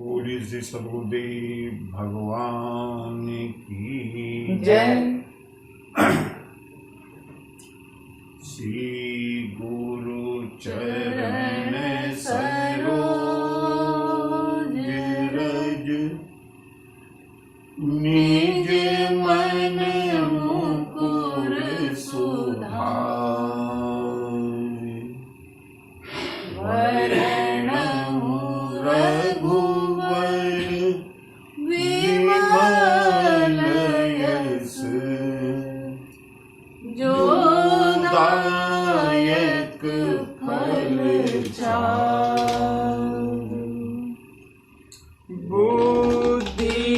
बोलिए श्री सद्गुरुदेव भगवान की जय। श्री गुरु चरण सरोज रज निज मन मुकुर सुधारि वरणहु रघुवर विमल यश जो दायक फल चारि बुद्धिहीन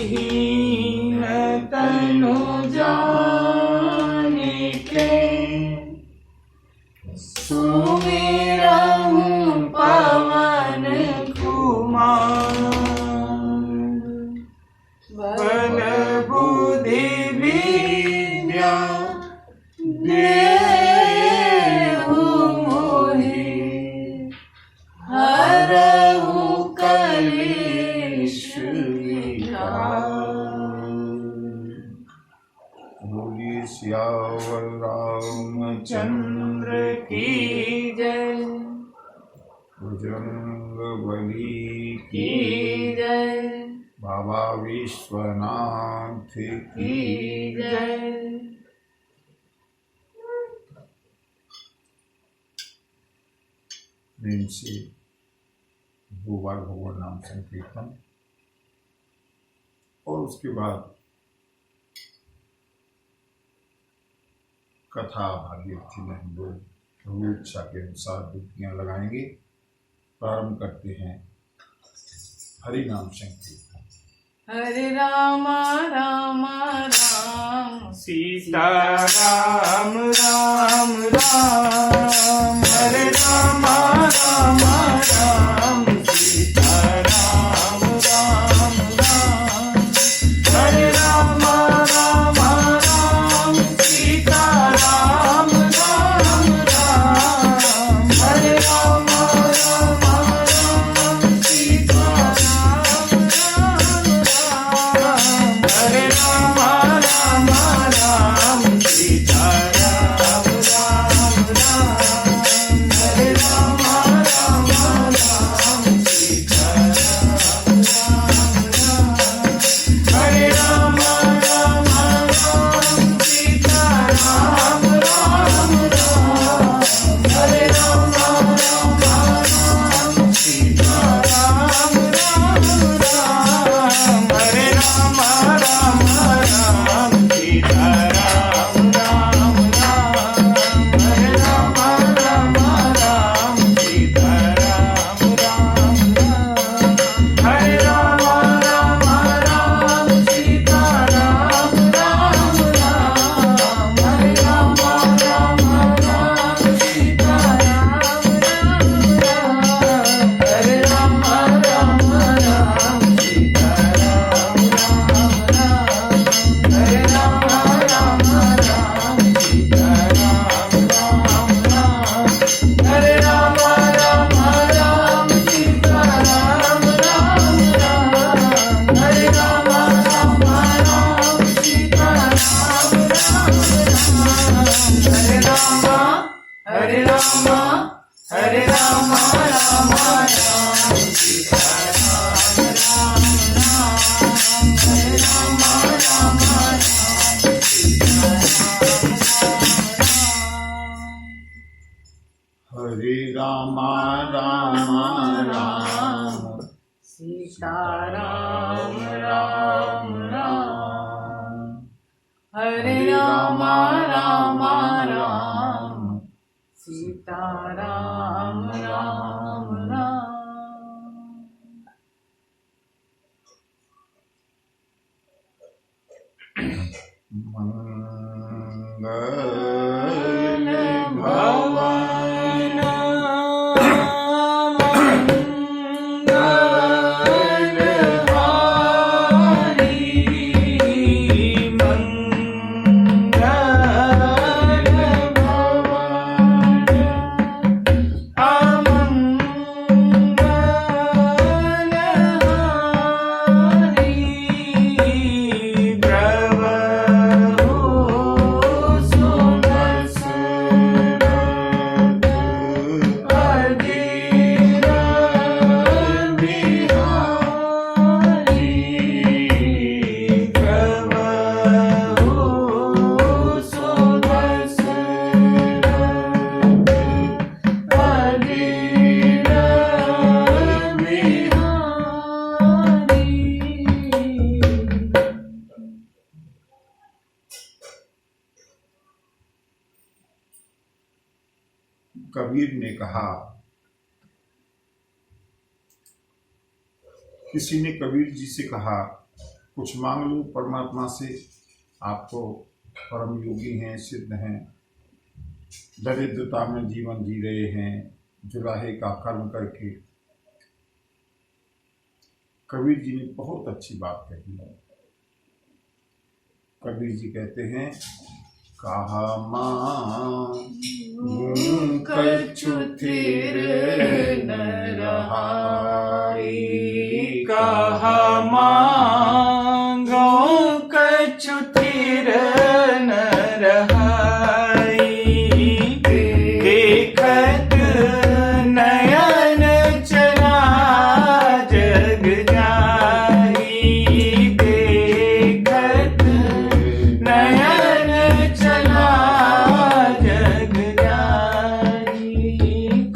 तनु जानिके सुमिरहु पवन कुमार बल बुद्धि विद्या देहु मोहि हरहु कलेश विकार। बोलिए सियावर रामचंद्र की जय। बजरंगबली की जय। बाबा विश्वनाथ की जय। प्रेम से 2 बार भगवान नाम संकीर्तन और उसके बाद कथा भागीरथी में हम लोग प्रभु इच्छा के अनुसार डुबकियां लगाएंगे। प्रारंभ करते हैं हरि नाम संकीर्तन। हरे राम राम राम सीता राम राम राम हरे राम राम राम सीता राम राम राम हरे राम राम राम सीता राम राम राम हरे राम राम राम सीता राम राम राम हरे राम राम राम सीता राम राम राम हरे राम राम राम सीता राम राम राम हरे राम राम राम सीता राम राम राम हरे राम राम राम सीता राम राम राम हरे राम राम राम सीता राम राम राम हरे राम राम राम सीता राम राम राम हरे राम राम राम सीता राम राम राम हरे राम राम राम सीता राम राम राम हरे राम राम राम सीता राम राम राम हरे राम राम राम सीता राम राम राम हरे राम राम राम सीता राम राम राम हरे राम राम राम सीता राम राम राम हरे राम हरे राम हरे राम राम राम सीता राम राम राम हरे राम राम राम सीता हरे राम राम राम सीता राम राम राम हरे राम राम राम सीता राम राम राम मंगल भवन मंगलहारी मंगल कबीर ने कहा, किसी ने कबीर जी से कहा, कुछ मांग लो परमात्मा से, आप तो परम योगी हैं, सिद्ध हैं, दरिद्रता में जीवन जी रहे हैं, जुलाहे का कर्म करके। कबीर जी ने बहुत अच्छी बात कही है। कबीर जी कहते हैं, कहा मांगू कछु थिर न रहाई, कहा मांगो कछु थिर न रहाई, देखत नयन चला जग जाई, देखत नयन चला जग जाई,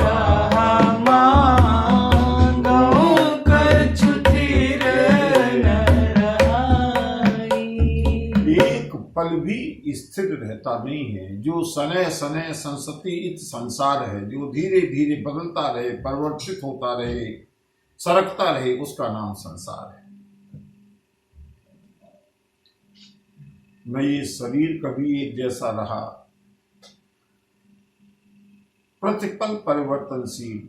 कहा मांगो कछु थिर न रहाई। एक पल भी स्थिर रहता नहीं है। जो सनय सनय संसति इत संसार है, जो धीरे धीरे बदलता रहे, परिवर्तित होता रहे, सरकता रहे, उसका नाम संसार है। न ये शरीर कभी एक जैसा रहा, प्रतिपल परिवर्तनशील,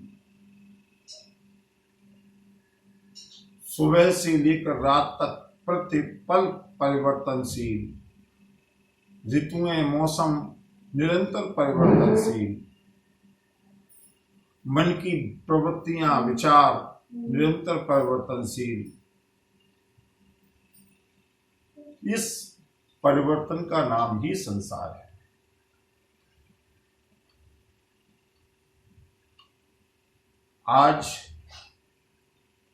सुबह से लेकर रात तक प्रतिपल परिवर्तनशील, ऋतुएं मौसम निरंतर परिवर्तनशील, मन की प्रवृत्तियां विचार निरंतर परिवर्तनशील। इस परिवर्तन का नाम ही संसार है। आज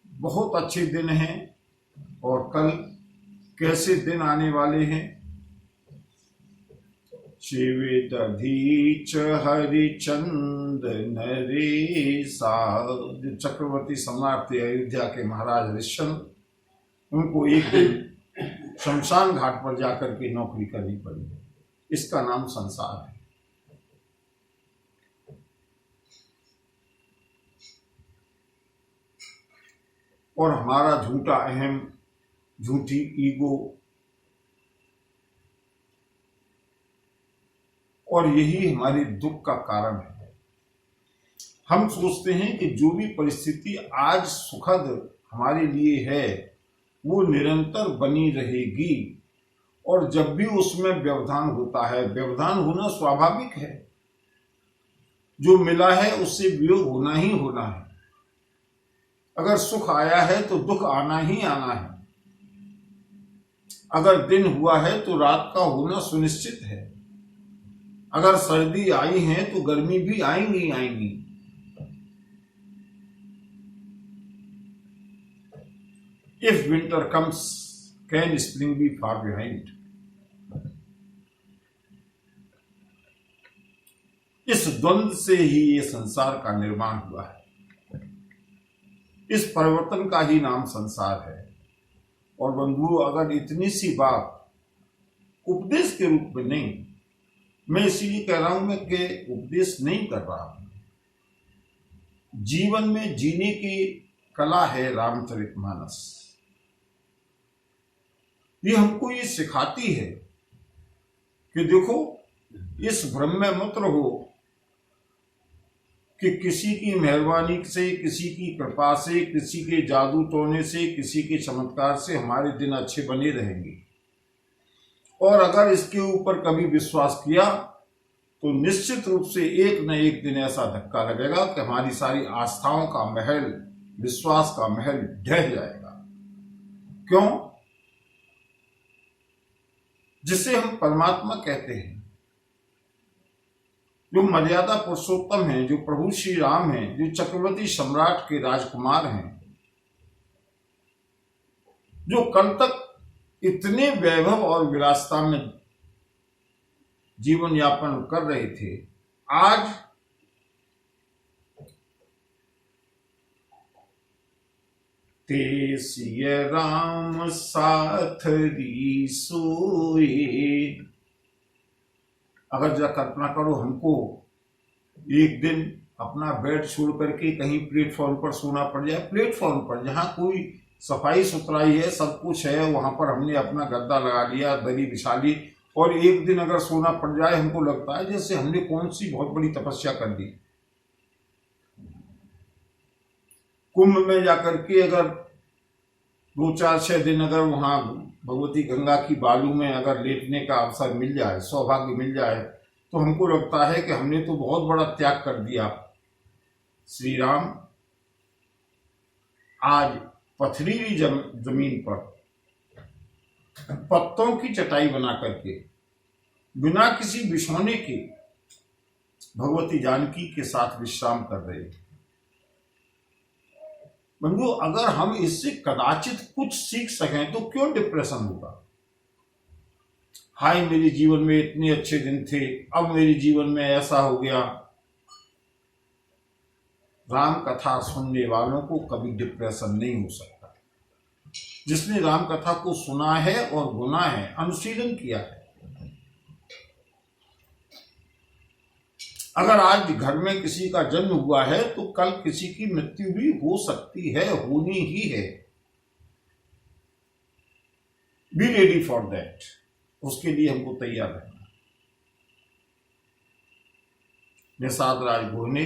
बहुत अच्छे दिन हैं और कल कैसे दिन आने वाले हैं। शिवेदधीच हरिचंद नरेसा, जो चक्रवर्ती सम्राट थे अयोध्या के महाराज हरिश्चंद्र, उनको एक दिन शमशान घाट पर जाकर के नौकरी करनी पड़ी। इसका नाम संसार है। और हमारा झूठा अहम, झूठी ईगो, और यही हमारे दुख का कारण है। हम सोचते हैं कि जो भी परिस्थिति आज सुखद हमारे लिए है वो निरंतर बनी रहेगी, और जब भी उसमें व्यवधान होता है, व्यवधान होना स्वाभाविक है। जो मिला है उससे वियोग होना ही होना है। अगर सुख आया है तो दुख आना ही आना है। अगर दिन हुआ है तो रात का होना सुनिश्चित है। अगर सर्दी आई है तो गर्मी भी आएंगी आएंगी। If winter comes, can spring be far behind? इस द्वंद्व से ही ये संसार का निर्माण हुआ है। इस परिवर्तन का ही नाम संसार है। और बंधुओं, अगर इतनी सी बात उपदेश के रूप में नहीं, मैं इसीलिए कह रहा हूं मैं कि उपदेश नहीं कर रहा हूं, जीवन में जीने की कला है रामचरितमानस। ये हमको ये सिखाती है कि देखो, इस भ्रम में मत रहो कि किसी की मेहरबानी से, किसी की कृपा से, किसी के जादू टोने से, किसी के चमत्कार से हमारे दिन अच्छे बने रहेंगे। और अगर इसके ऊपर कभी विश्वास किया तो निश्चित रूप से एक न एक दिन ऐसा धक्का लगेगा कि हमारी सारी आस्थाओं का महल, विश्वास का महल ढह जाएगा। क्यों? जिसे हम परमात्मा कहते हैं, जो मर्यादा पुरुषोत्तम हैं, जो प्रभु श्री राम हैं, जो चक्रवर्ती सम्राट के राजकुमार हैं, जो कल तक इतने वैभव और विलासिता में जीवन यापन कर रहे थे, आज ते सिय राम साथरी सोए। अगर जरा कल्पना करो, हमको एक दिन अपना बेड छोड़ करके कहीं प्लेटफॉर्म पर सोना पड़ जाए, प्लेटफॉर्म पर जहां कोई सफाई सुथराई है, सब कुछ है, वहां पर हमने अपना गद्दा लगा लिया, दरी बिछा ली, और एक दिन अगर सोना पड़ जाए, हमको लगता है जैसे हमने कौन सी बहुत बड़ी तपस्या कर दी। कुंभ में जाकर के अगर 2, 4, 6 दिन अगर वहां भगवती गंगा की बालू में अगर लेटने का अवसर मिल जाए, सौभाग्य मिल जाए, तो हमको लगता है कि हमने तो बहुत बड़ा त्याग कर दिया। श्री राम आज पथरीली जमीन पर पत्तों की चटाई बना करके बिना किसी बिछौने के भगवती जानकी के साथ विश्राम कर रहे। बंधु, अगर हम इससे कदाचित कुछ सीख सकें तो क्यों डिप्रेशन होगा। हाय, मेरे जीवन में इतने अच्छे दिन थे, अब मेरे जीवन में ऐसा हो गया। राम कथा सुनने वालों को कभी डिप्रेशन नहीं हो सकता। जिसने राम कथा को सुना है और गुना है, अनुशीलन किया है। अगर आज घर में किसी का जन्म हुआ है तो कल किसी की मृत्यु भी हो सकती है, होनी ही है। बी रेडी फॉर दैट, उसके लिए हमको तैयार रहना। निषाद राज गुरु ने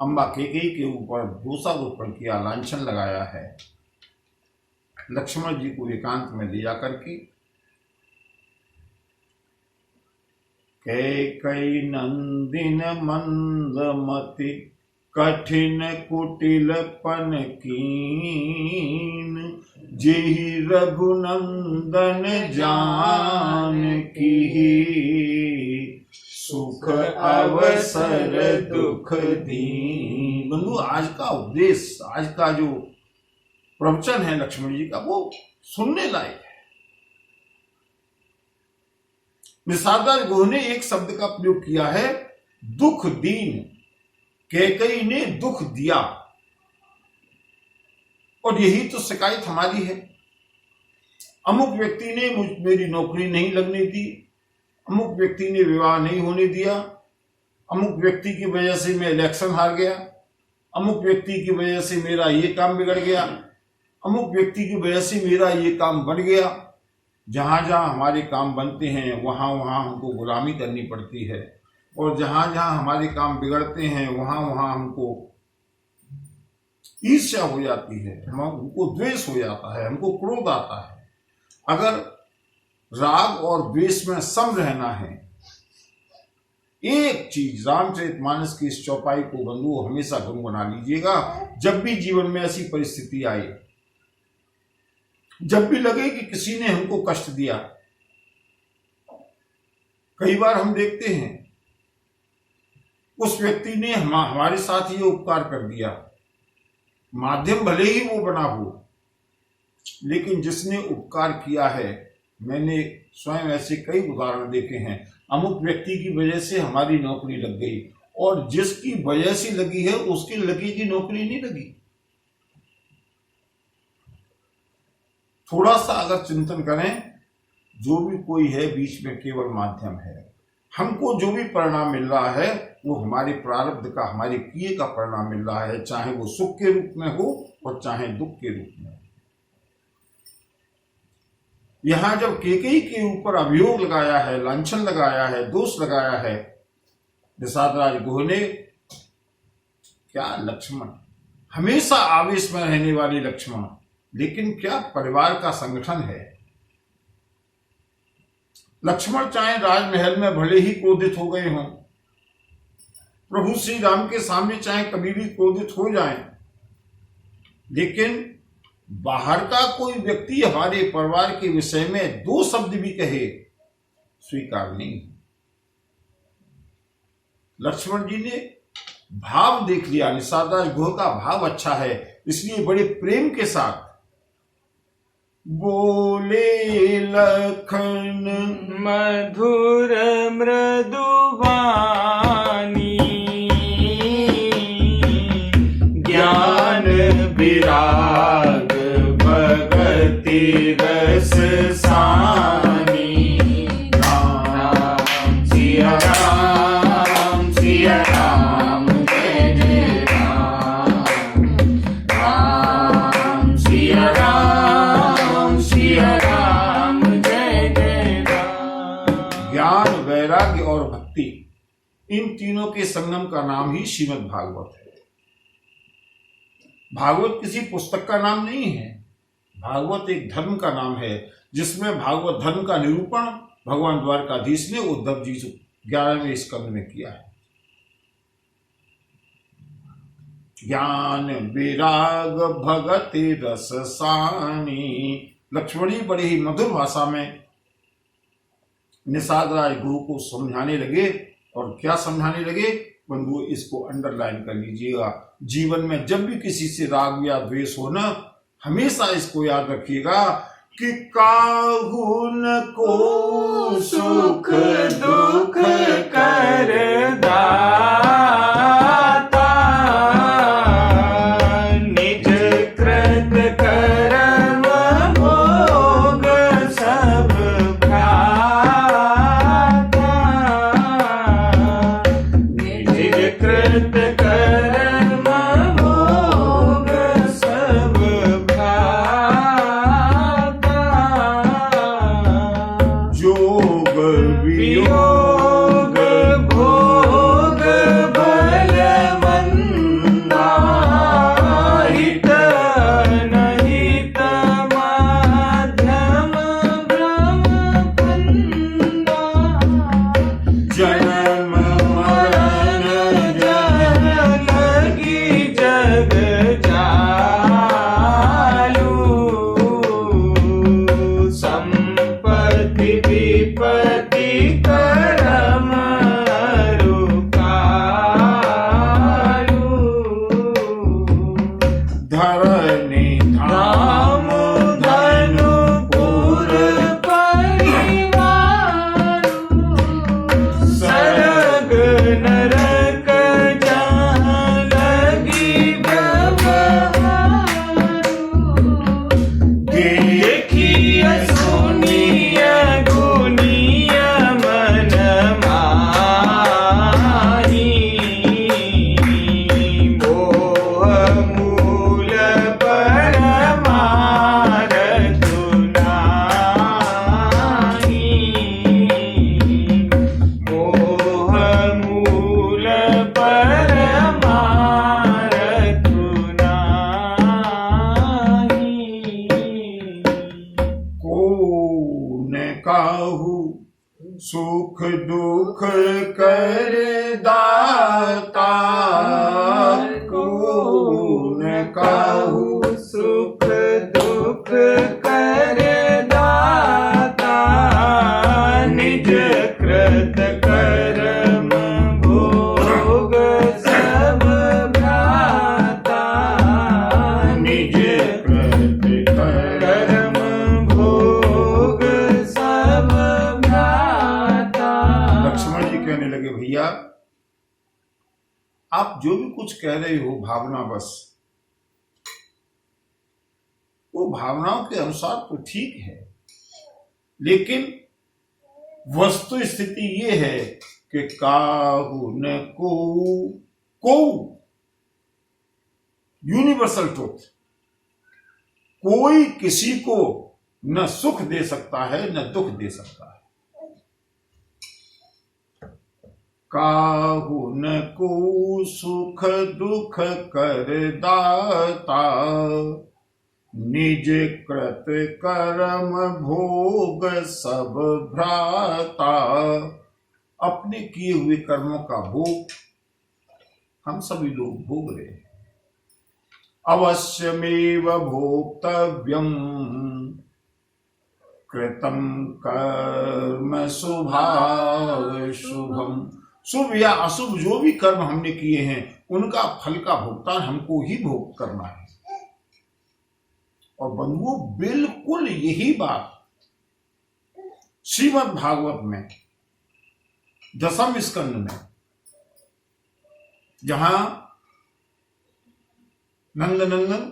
अम्बा कैकेयी के ऊपर दोषारोपण किया, लांछन लगाया है। लक्ष्मण जी को एकांत में ले जाकर के कैकेयी नंदिन मंदमति कठिन कुटिलपन कीन, जेहि रघुनंदन जानकी, सुख अवसर दुख दीन। बंधु, आज का उपदेश, आज का जो प्रवचन है लक्ष्मण जी का, वो सुनने लायक है। निषाद गुरु ने एक शब्द का प्रयोग किया है, दुख दीन। कैकेयी ने दुख दिया, और यही तो शिकायत हमारी है। अमुक व्यक्ति ने मेरी नौकरी नहीं लगने दी, अमुक व्यक्ति ने विवाह नहीं होने दिया, अमुक व्यक्ति की वजह से मैं इलेक्शन हार गया, अमुक व्यक्ति की वजह से मेरा ये काम बिगड़ गया, अमुक व्यक्ति की वजह से मेरा ये काम बढ़ गया। जहां जहां हमारे काम बनते हैं वहां वहां हमको गुलामी करनी पड़ती है, और जहां जहां हमारे काम बिगड़ते हैं वहां वहां हमको ईर्ष्या हो जाती है, हमको द्वेष हो जाता है, हमको क्रोध आता है। अगर राग और द्वेष में सम रहना है, एक चीज रामचरितमानस की इस चौपाई को बंधु हमेशा गुनगुना लीजिएगा। जब भी जीवन में ऐसी परिस्थिति आए, जब भी लगे कि किसी ने हमको कष्ट दिया, कई बार हम देखते हैं उस व्यक्ति ने हमारे साथ ये उपकार कर दिया, माध्यम भले ही वो बना हो, लेकिन जिसने उपकार किया है, मैंने स्वयं ऐसे कई उदाहरण देखे हैं। अमुक व्यक्ति की वजह से हमारी नौकरी लग गई, और जिसकी वजह से लगी है उसकी लगी की नौकरी नहीं लगी। थोड़ा सा अगर चिंतन करें, जो भी कोई है बीच में केवल माध्यम है। हमको जो भी परिणाम मिल रहा है वो हमारे प्रारब्ध का, हमारे किए का परिणाम मिल रहा है, चाहे वो सुख के रूप में हो और चाहे दुख के रूप में। यहां जब कैकेयी के ऊपर अभियोग लगाया है, लांछन लगाया है, दोष लगाया है निषाद राज गुरु ने, क्या लक्ष्मण, हमेशा आवेश में रहने वाले लक्ष्मण, लेकिन क्या परिवार का संगठन है। लक्ष्मण चाहे राजमहल में भले ही क्रोधित हो गए हों, प्रभु श्री राम के सामने चाहे कभी भी क्रोधित हो जाएं, लेकिन बाहर का कोई व्यक्ति हमारे परिवार के विषय में 2 शब्द भी कहे, स्वीकार नहीं। लक्ष्मण जी ने भाव देख लिया, निषाद गुरु का भाव अच्छा है, इसलिए बड़े प्रेम के साथ बोले लखन मधुर मृदुवानी, ज्ञान विराग भगति रस सानी। राम सिया राम इन तीनों के संगम का नाम ही श्रीमद् भागवत है। भागवत किसी पुस्तक का नाम नहीं है, भागवत एक धर्म का नाम है, जिसमें भागवत धर्म का निरूपण भगवान द्वारकाधीश ने उद्धव जी 11वें स्कंद में किया है। ज्ञान विराग भगति रस सानी। लक्ष्मणी बड़ी ही मधुर भाषा में निषाद राय गुरु को समझाने लगे, और क्या समझाने लगे बंधु, इसको अंडरलाइन कर लीजिएगा। जीवन में जब भी किसी से राग या द्वेष हो ना, हमेशा इसको याद रखिएगा कि काहू न को सुख दुख कर दाता, निज कृत कर्म भोग सब भ्राता, निज कृत कर्म भोग सब भ्राता, जोग वियोग भोग बलवंता, हित अनहित माध्यम ब्रह्मपंदा, जन्म मरण जह लगी जग जालू, संपत्ति विपत्ति करम रुकालू, धरनी राम धनु पुर परिवार, सरग नरक जहाँ लगी व्यवहार, देखिए सुनिए गुनिए मन माही, मोह मूल परमारथ नाही, मोह मूल परमारथ नाही। को न काहू सुख दुख कर दाता, को न काहू सुख दुख कर दाता, निज कृत कर्म भोग सब भ्राता, निज कृत कर्म भोग सब भ्राता। लक्ष्मण जी कहने लगे, भैया आप जो भी कुछ कह रहे हो भावना बस, वो भावनाओं के अनुसार तो ठीक है, लेकिन वस्तु स्थिति ये है कि काहू न को यूनिवर्सल ट्रुथ, कोई किसी को न सुख दे सकता है न दुख दे सकता है। काहू न को सुख दुख कर दाता, निज कृत कर्म भोग सब भ्राता। अपने किए हुए कर्मों का भोग हम सभी लोग भोग रहे हैं। अवश्यमेव भोक्तव्यम कृतम कर्म शुभाशुभम। शुभ या अशुभ जो भी कर्म हमने किए हैं उनका फल का भुगतान हमको ही भोग करना है। और बंधुओं, बिल्कुल यही बात श्रीमद् भागवत में 10वें स्कंद में, जहां नंदनंदन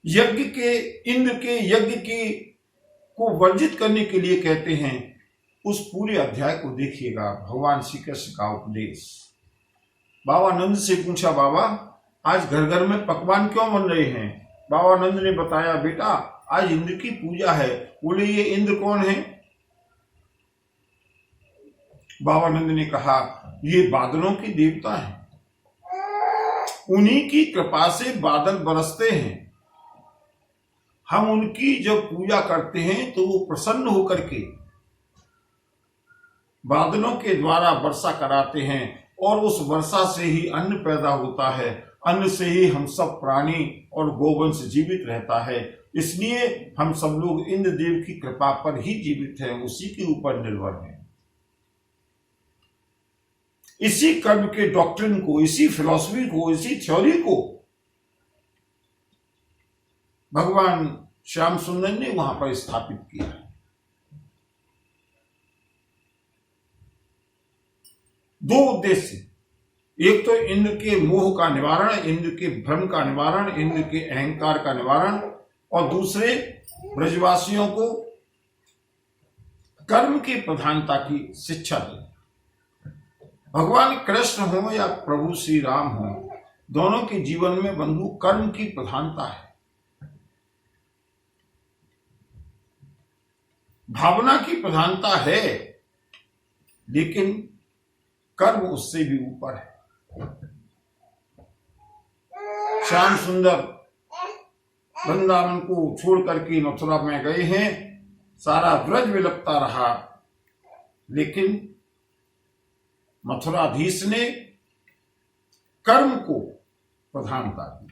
यज्ञ के, इंद्र के यज्ञ की को वर्जित करने के लिए कहते हैं, उस पूरे अध्याय को देखिएगा। भगवान श्री कृष्ण का उपदेश। बाबा नंद से पूछा, बाबा आज घर घर में पकवान क्यों बन रहे हैं? बाबा नंद ने बताया, बेटा आज इंद्र की पूजा है। बोले ये इंद्र कौन है? बाबानंद ने कहा ये बादलों की देवता है, उन्हीं की कृपा से बादल बरसते हैं। हम उनकी जब पूजा करते हैं तो वो प्रसन्न होकर के बादलों के द्वारा वर्षा कराते हैं और उस वर्षा से ही अन्न पैदा होता है, अन्न से ही हम सब प्राणी और गोवंश जीवित रहता है। इसलिए हम सब लोग इंद्र देव की कृपा पर ही जीवित हैं, उसी के ऊपर निर्भर हैं। इसी कर्म के डॉक्ट्रिन को, इसी फिलॉसफी को, इसी थ्योरी को भगवान श्याम सुंदर ने वहां पर स्थापित किया। दो उद्देश्य, एक तो इंद्र के मोह का निवारण, इंद्र के भ्रम का निवारण, इंद्र के अहंकार का निवारण, और दूसरे ब्रजवासियों को कर्म की प्रधानता की शिक्षा देना। भगवान कृष्ण हो या प्रभु श्री राम हो, दोनों के जीवन में बंधु कर्म की प्रधानता है, भावना की प्रधानता है, लेकिन कर्म उससे भी ऊपर है। श्याम सुंदर वृंदावन को छोड़ करके मथुरा में गए हैं, सारा ब्रज विलपता रहा, लेकिन मथुराधीश ने कर्म को प्रधानता दी।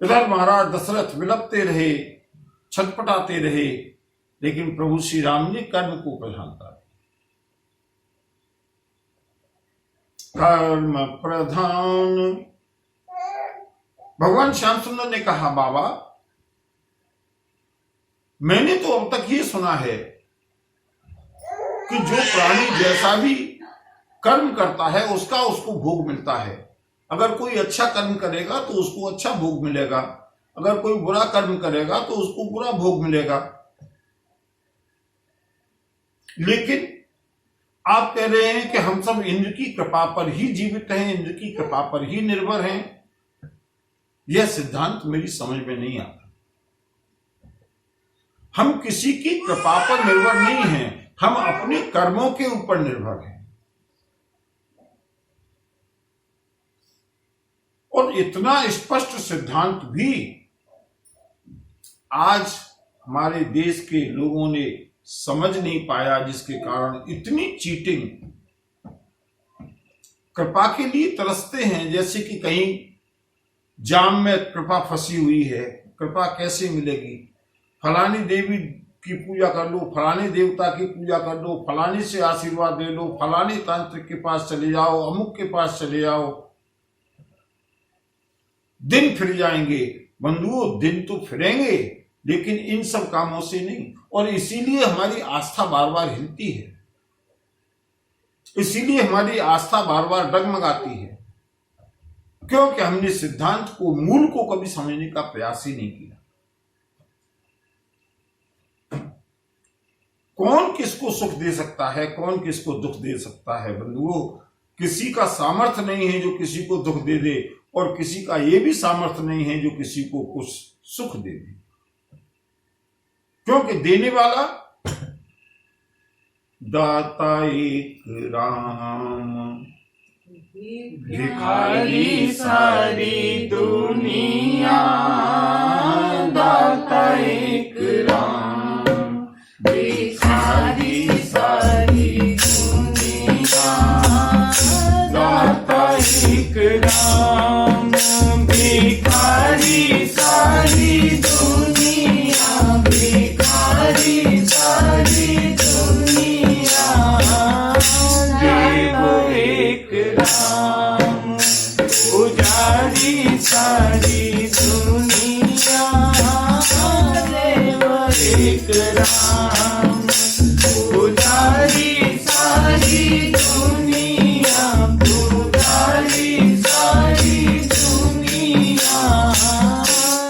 इधर महाराज दशरथ विलपते रहे, छटपटाते रहे, लेकिन प्रभु श्री राम ने कर्म को प्रधानता दी। कर्म प्रधान। भगवान श्याम सुंदर ने कहा बाबा मैंने तो अब तक ये सुना है कि जो प्राणी जैसा भी कर्म करता है उसका उसको भोग मिलता है। अगर कोई अच्छा कर्म करेगा तो उसको अच्छा भोग मिलेगा, अगर कोई बुरा कर्म करेगा तो उसको बुरा भोग मिलेगा। लेकिन आप कह रहे हैं कि हम सब इंद्र की कृपा पर ही जीवित हैं, इंद्र की कृपा पर ही निर्भर हैं। यह सिद्धांत मेरी समझ में नहीं आता। हम किसी की कृपा पर निर्भर नहीं हैं, हम अपने कर्मों के ऊपर निर्भर हैं। और इतना स्पष्ट सिद्धांत भी आज हमारे देश के लोगों ने समझ नहीं पाया, जिसके कारण इतनी चीटिंग, कृपा के लिए तरसते हैं। जैसे कि कहीं जाम में कृपा फंसी हुई है, कृपा कैसे मिलेगी? फलानी देवी की पूजा कर लो, फलाने देवता की पूजा कर लो, फलाने से आशीर्वाद ले लो, फलाने तांत्रिक के पास चले जाओ, अमुक के पास चले जाओ, दिन फिर जाएंगे। बंधुओं, दिन तो फिरेंगे, लेकिन इन सब कामों से नहीं। और इसीलिए हमारी आस्था बार बार हिलती है, इसीलिए हमारी आस्था बार बार डगमगाती है, क्योंकि हमने सिद्धांत को, मूल को कभी समझने का प्रयास ही नहीं किया। कौन किसको सुख दे सकता है, कौन किसको दुख दे सकता है? बंधुओं, किसी का सामर्थ्य नहीं है जो किसी को दुख दे दे, और किसी का यह भी सामर्थ्य नहीं है जो किसी को कुछ सुख दे दे, क्योंकि देने वाला दाता एक राम, भिखारी सारी दुनिया, दाता एक राम, भिखारी सारी दुनिया, दाता एक राम, भिखारी सारी दुनिया, भिखारी सारी दुनिया, देव एक राम, पुजारी सारी दुनिया, देव एक राम, पुजारी सारी दुनिया, पुजारी सारी दुनिया,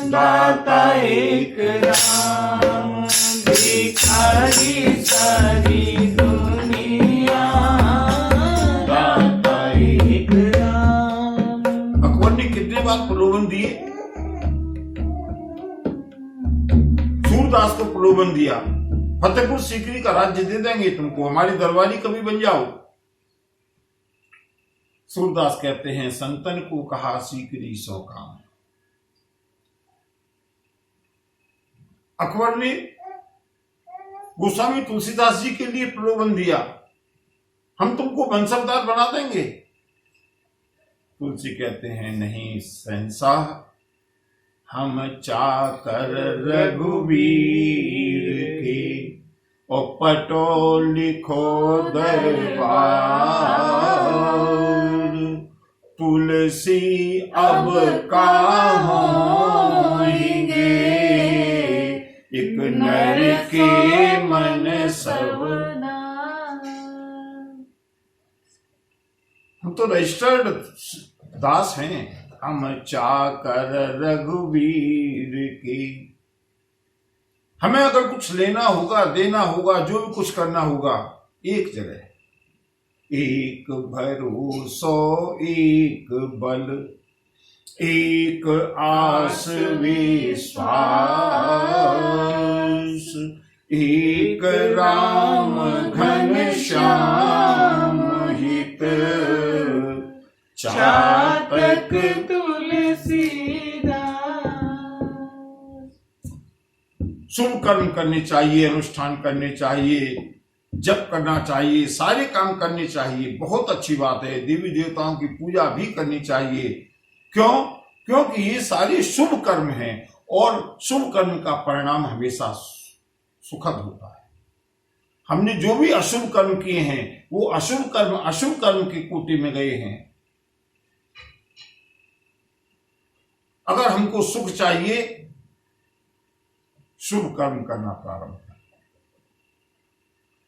दाता एक राम, भिखारी सारी दुनिया, दाता एक राम। अकबर ने कितने बार प्रलोभन दिए? सूरदास को प्रलोभन दिया, फतेहपुर सीकरी का राज्य दे देंगे तुमको, हमारी दरबारी कभी बन जाओ। सूरदास कहते हैं संतन को कहा सीकरी सौ काम। अकबर ने गोस्वामी तुलसीदास जी के लिए प्रलोभन दिया, हम तुमको बंसरदार बना देंगे। तुलसी कहते हैं नहीं शहंशाह, हम चाकर रघुवीर के, और पटो लिखो दरबार, तुलसी अब कहाँ होंगे, एक नर के मन सब। हम तो रजिस्टर्ड दास हैं, हम चाकर रघुवीर की। हमें अगर कुछ लेना होगा, देना होगा, जो भी कुछ करना होगा, एक जगह, एक भरोसो एक बल, एक आस विश्वास, एक राम घन श्याम हित, चातक तुलसीदास। शुभ कर्म करने चाहिए, अनुष्ठान करने चाहिए, जप करना चाहिए, सारे काम करने चाहिए, बहुत अच्छी बात है। देवी देवताओं की पूजा भी करनी चाहिए। क्यों? क्योंकि ये सारे शुभ कर्म हैं और शुभ कर्म का परिणाम हमेशा सुखद होता है। हमने जो भी अशुभ कर्म किए हैं वो अशुभ कर्म की कोटि में गए हैं। अगर हमको सुख चाहिए, शुभ कर्म करना प्रारंभ करें।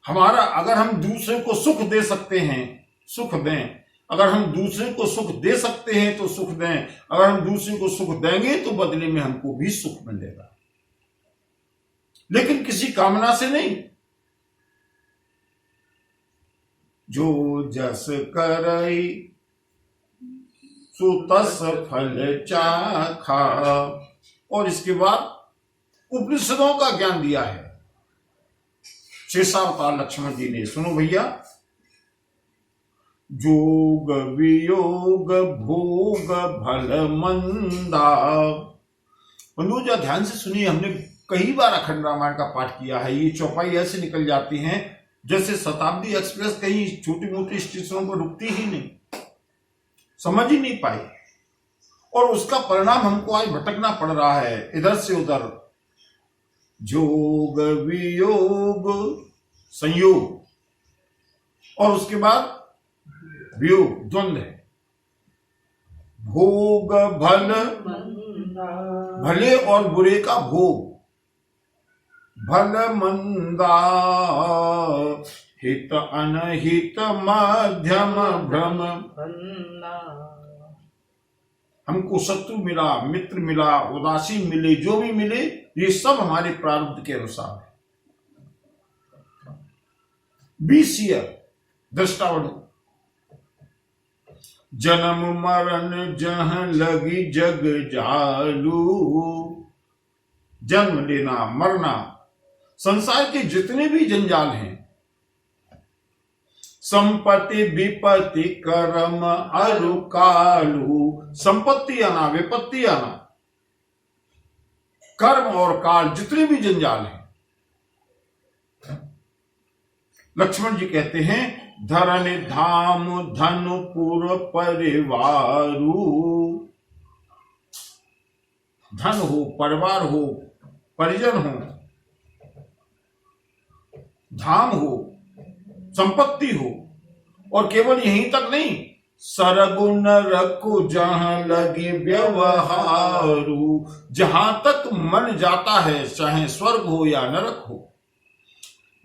हमारा अगर हम दूसरे को सुख दे सकते हैं, सुख दें। अगर हम दूसरे को सुख दे सकते हैं तो सुख दें। अगर हम दूसरे को सुख देंगे तो बदले में हमको भी सुख मिलेगा, लेकिन किसी कामना से नहीं। जो जस करई सो तस फल चाखा। और इसके बाद उपनिषदों का ज्ञान दिया है शेषावतार लक्ष्मण जी ने। सुनो भैया, जोग वियोग भोग भल मंदा। बंधुजा ध्यान से सुनिए, हमने कई बार अखंड रामायण का पाठ किया है। ये चौपाई ऐसे निकल जाती हैं जैसे शताब्दी एक्सप्रेस कहीं छोटी मोटी स्टेशनों पर रुकती ही नहीं, समझ ही नहीं पाई। और उसका परिणाम हमको आज भटकना पड़ रहा है इधर से उधर। जोग वियोग संयोग, और उसके बाद वियोग द्वंद्व है। भोग भल, भले और बुरे का भोग। भल मंदा, हित अनहित मध्यम भ्रम। हमको शत्रु मिला, मित्र मिला, उदासीन मिले, जो भी मिले, ये सब हमारे प्रारब्ध के अनुसार है। 20 ईयर दृष्टावधि। जन्म मरण जहाँ लगी जग जालू। जन्म लेना, मरना, संसार के जितने भी जंजाल हैं, संपत्ति विपत्ति कर्म अरु कालू। संपत्ति आना, विपत्ति आना, कर्म और काल, जितने भी जंजाल हैं। लक्ष्मण जी कहते हैं धरन धाम धनुपुर परिवारू। धन हो, परिवार हो, परिजन हो, धाम हो, संपत्ति हो, और केवल यहीं तक नहीं, सरगुण रखो जहां लगे व्यवहारू। जहां तक मन जाता है, चाहे स्वर्ग हो या नरक हो।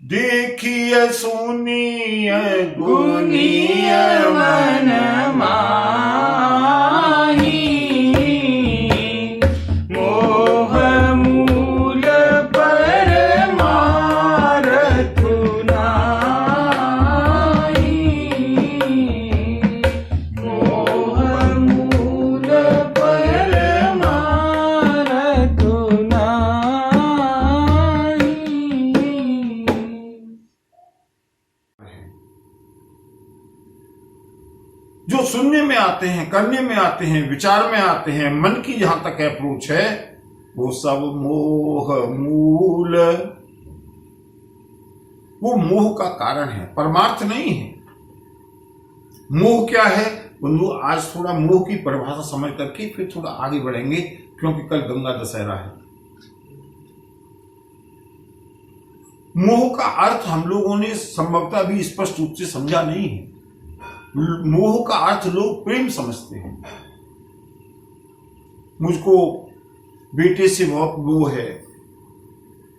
देखिए सुनिए गुनीय मन माही। मोह मूल परमारथ नाही। मोह मूल परमारथ नाही। जो सुनने में आते हैं, करने में आते हैं, विचार में आते हैं, मन की जहां तक अप्रोच है, वो सब मोह मूल, वो मोह का कारण है, परमार्थ नहीं है। मोह क्या है बंधु? आज थोड़ा मोह की परिभाषा समझ करके फिर थोड़ा आगे बढ़ेंगे, क्योंकि कल गंगा दशहरा है। मोह का अर्थ हम लोगों ने संभवतः भी स्पष्ट रूप से समझा नहीं है। मोह का अर्थ लोग प्रेम समझते हैं। मुझको बेटे से बहुत मोह है,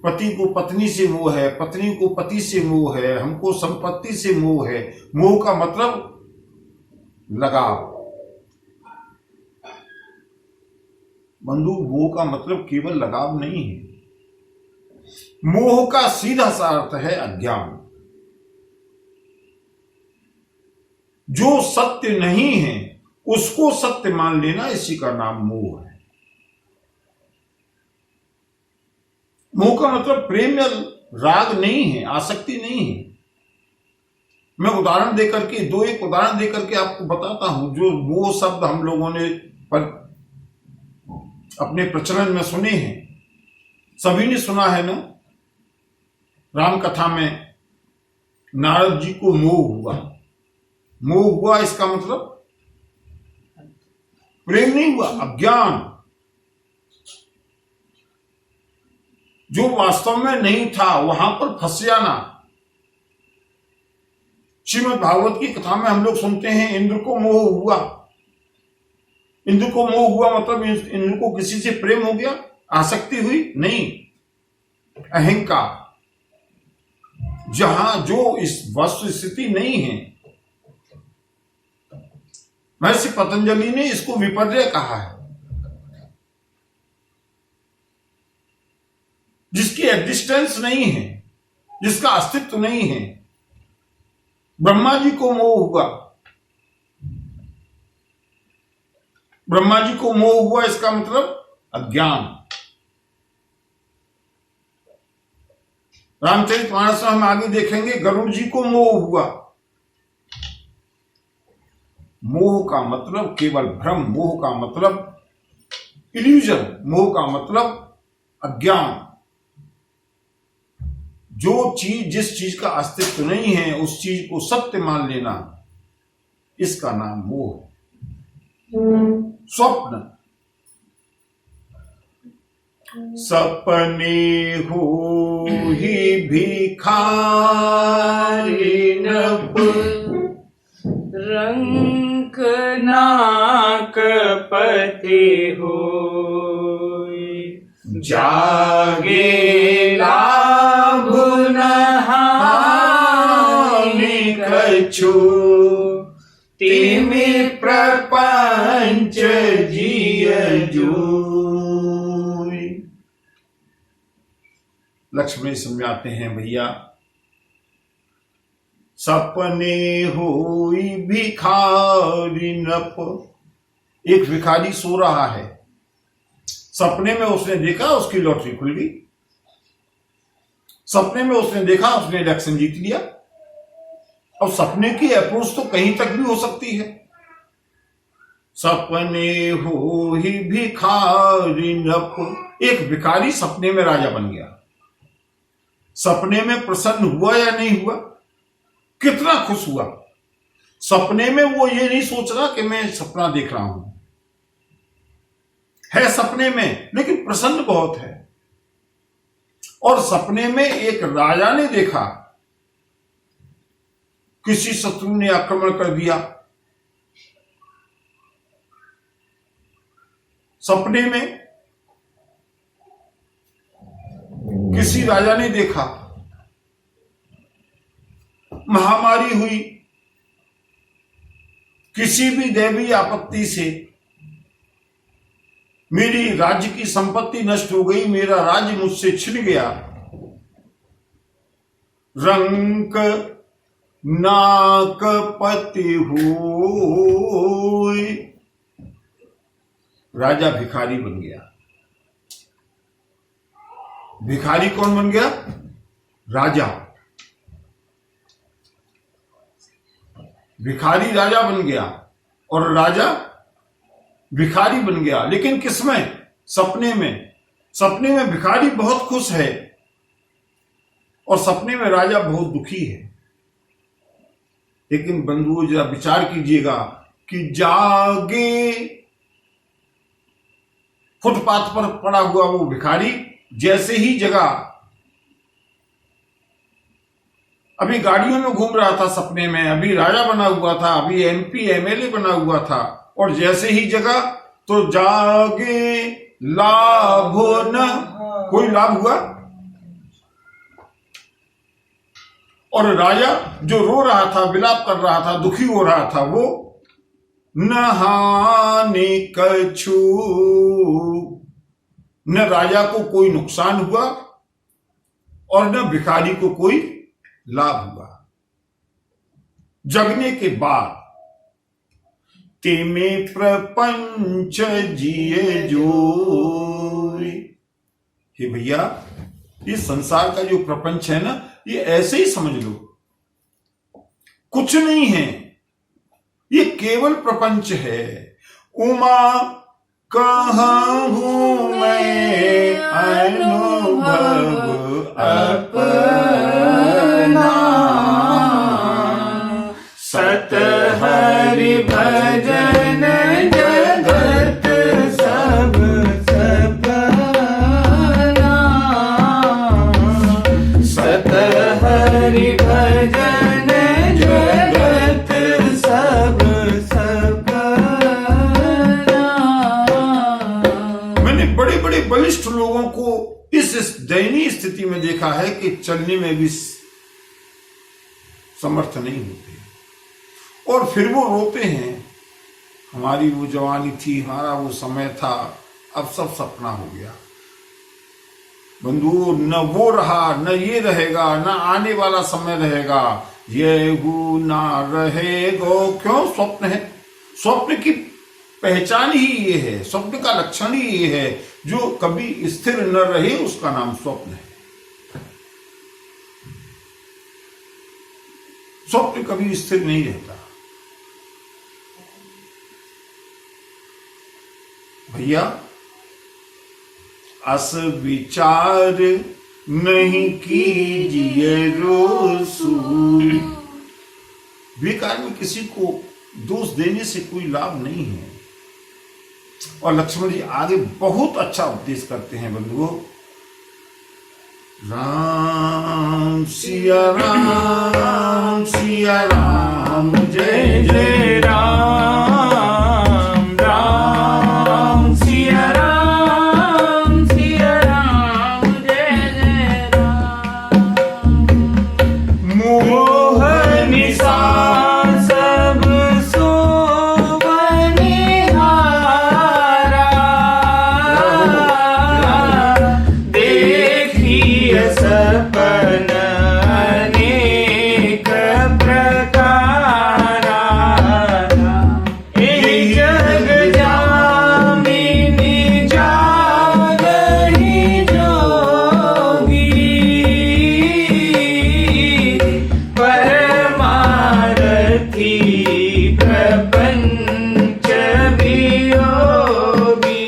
पति को पत्नी से मोह है, पत्नी को पति से मोह है, हमको संपत्ति से मोह है। मोह का मतलब लगाव। बंधु, मोह का मतलब केवल लगाव नहीं है। मोह का सीधा सा अर्थ है अज्ञान। जो सत्य नहीं है उसको सत्य मान लेना, इसी का नाम मोह है। मोह का मतलब प्रेम या राग नहीं है, आसक्ति नहीं है। मैं उदाहरण देकर के एक उदाहरण देकर के आपको बताता हूं। जो मोह शब्द हम लोगों ने अपने प्रचलन में सुने हैं, सभी ने सुना है ना। राम कथा में नारद जी को मोह हुआ। मोह हुआ इसका मतलब प्रेम नहीं हुआ, अज्ञान। जो वास्तव में नहीं था वहां पर फंस जाना। श्रीमद् भागवत की कथा में हम लोग सुनते हैं इंद्र को मोह हुआ। इंद्र को मोह हुआ मतलब इंद्र को किसी से प्रेम हो गया, आसक्ति हुई नहीं, अहंकार। जहां जो इस वस्तु स्थिति नहीं है, महर्षि पतंजलि ने इसको विपर्य कहा है। जिसकी एग्जिस्टेंस नहीं है, जिसका अस्तित्व नहीं है। ब्रह्मा जी को मोह हुआ। ब्रह्मा जी को मोह हुआ इसका मतलब अज्ञान। रामचरितमानस में हम आगे देखेंगे गरुड़ जी को मोह हुआ। मोह का मतलब केवल भ्रम, मोह का मतलब इल्यूजन, मोह का मतलब अज्ञान। जिस चीज का अस्तित्व नहीं है उस चीज को सत्य मान लेना, इसका नाम मोह है। स्वप्न, सपने हो ही भिखारी नभ, रंक नाक पते हो, जागे लाभ नहानि कछु, तिमि प्रपंच जिय जोई। लक्ष्मण समझाते हैं भैया, सपने होई भिखारी नप। एक भिखारी सो रहा है, सपने में उसने देखा उसकी लॉटरी खुल गई। सपने में उसने देखा उसने इलेक्शन जीत लिया। अब सपने की अप्रोच तो कहीं तक भी हो सकती है। सपने हो ही भिखारी नप। एक भिखारी सपने में राजा बन गया। सपने में प्रसन्न हुआ या नहीं हुआ? कितना खुश हुआ। सपने में वो ये नहीं सोच रहा कि मैं सपना देख रहा हूं, है सपने में, लेकिन प्रसन्न बहुत है। और सपने में एक राजा ने देखा किसी शत्रु ने आक्रमण कर दिया। सपने में किसी राजा ने देखा महामारी हुई, किसी भी दैवीय आपत्ति से मेरी राज्य की संपत्ति नष्ट हो गई, मेरा राज्य मुझसे छिन गया। रंक नाक पति होय, राजा भिखारी बन गया। भिखारी कौन बन गया? राजा। भिखारी राजा बन गया। और राजा भिखारी बन गया। लेकिन किसमें? सपने में। सपने में भिखारी बहुत खुश है और सपने में राजा बहुत दुखी है। लेकिन बंधुओं जरा विचार कीजिएगा कि जागे फुटपाथ पर पड़ा हुआ वो भिखारी जैसे ही जगह, अभी गाड़ियों में घूम रहा था सपने में, अभी राजा बना हुआ था, अभी MP MLA बना हुआ था, और जैसे ही जगह तो जागे लाभ न कोई लाभ हुआ। और राजा जो रो रहा था, विलाप कर रहा था, दुखी हो रहा था, वो न हानि कछु, न राजा को कोई नुकसान हुआ और न भिखारी को कोई लाभ हुआ। जगने के बाद तेमे प्रपंच जिए जोई। हे भैया, ये संसार का जो प्रपंच है ना, ये ऐसे ही समझ लो, कुछ नहीं है, ये केवल प्रपंच है। उमा कहूं मैं अनुभव अपना, सत हरि भजन जगत सब सपना, सत हरि भजन जगत सब सपना। मैंने बड़े बड़े बलिष्ठ लोगों को इस दयनीय स्थिति में देखा है कि चलने में भी समर्थ नहीं होते, और फिर वो रोते हैं, हमारी वो जवानी थी, हमारा वो समय था, अब सब सपना हो गया। बंधु, न वो रहा, न ये रहेगा, न आने वाला समय रहेगा, ये हु ना रहेगो। क्यों? स्वप्न है। स्वप्न की पहचान ही ये है, स्वप्न का लक्षण ही ये है, जो कभी स्थिर न रहे उसका नाम स्वप्न है। स्वप्न कभी स्थिर नहीं रहता। भैया, अस विचार नहीं कीजिए रोसू। बेकार में किसी को दोष देने से कोई लाभ नहीं है। और लक्ष्मण जी आगे बहुत अच्छा उपदेश करते हैं बंधुओं। राम सिया राम, सिया राम, जय जय राम, राम सिया राम, सिया राम, जय जय राम। मोह निशा सब सोवनिहारा, देखिए सपन अनेक प्रकारा। जग जामिनी जागही जोगी, परमारथी प्रपंच वियोगी।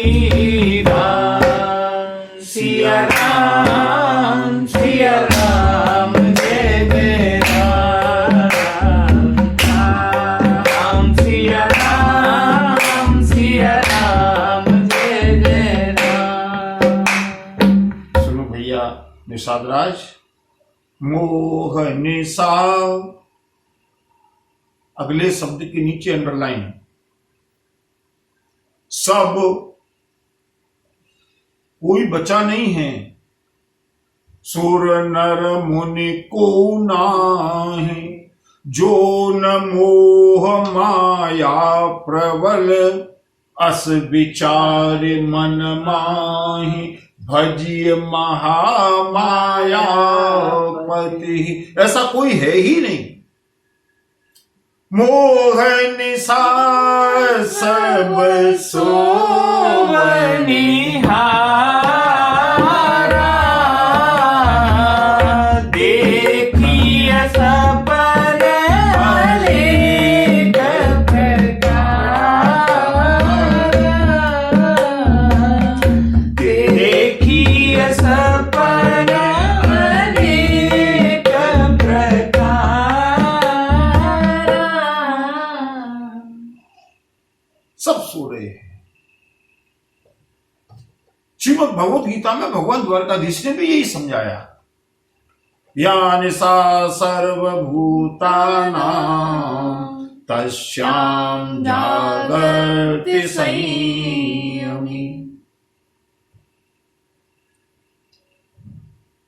राम सिया राम, सिया राम, जय जय राम। राम सिया राम, सिया राम, जय जय राम। सुनो भैया निषादराज, मोह निशा, अगले शब्द के नीचे अंडरलाइन, सब कोई बचा नहीं है। सुर नर मुनि को नाहि, जो न मोह माया प्रबल, अस विचार मन माहि, भजिय महामायापति। ऐसा कोई है ही नहीं। मोह निशा सब सोवनिहारा, देखिए सपन अनेक प्रकारा। सब सो रहे हैं। श्रीमद् भगवत गीता में भगवान द्वारकाधीश ने भी यही समझाया, या निशा सर्वभूतानां तस्यां जागर्ति संयमी।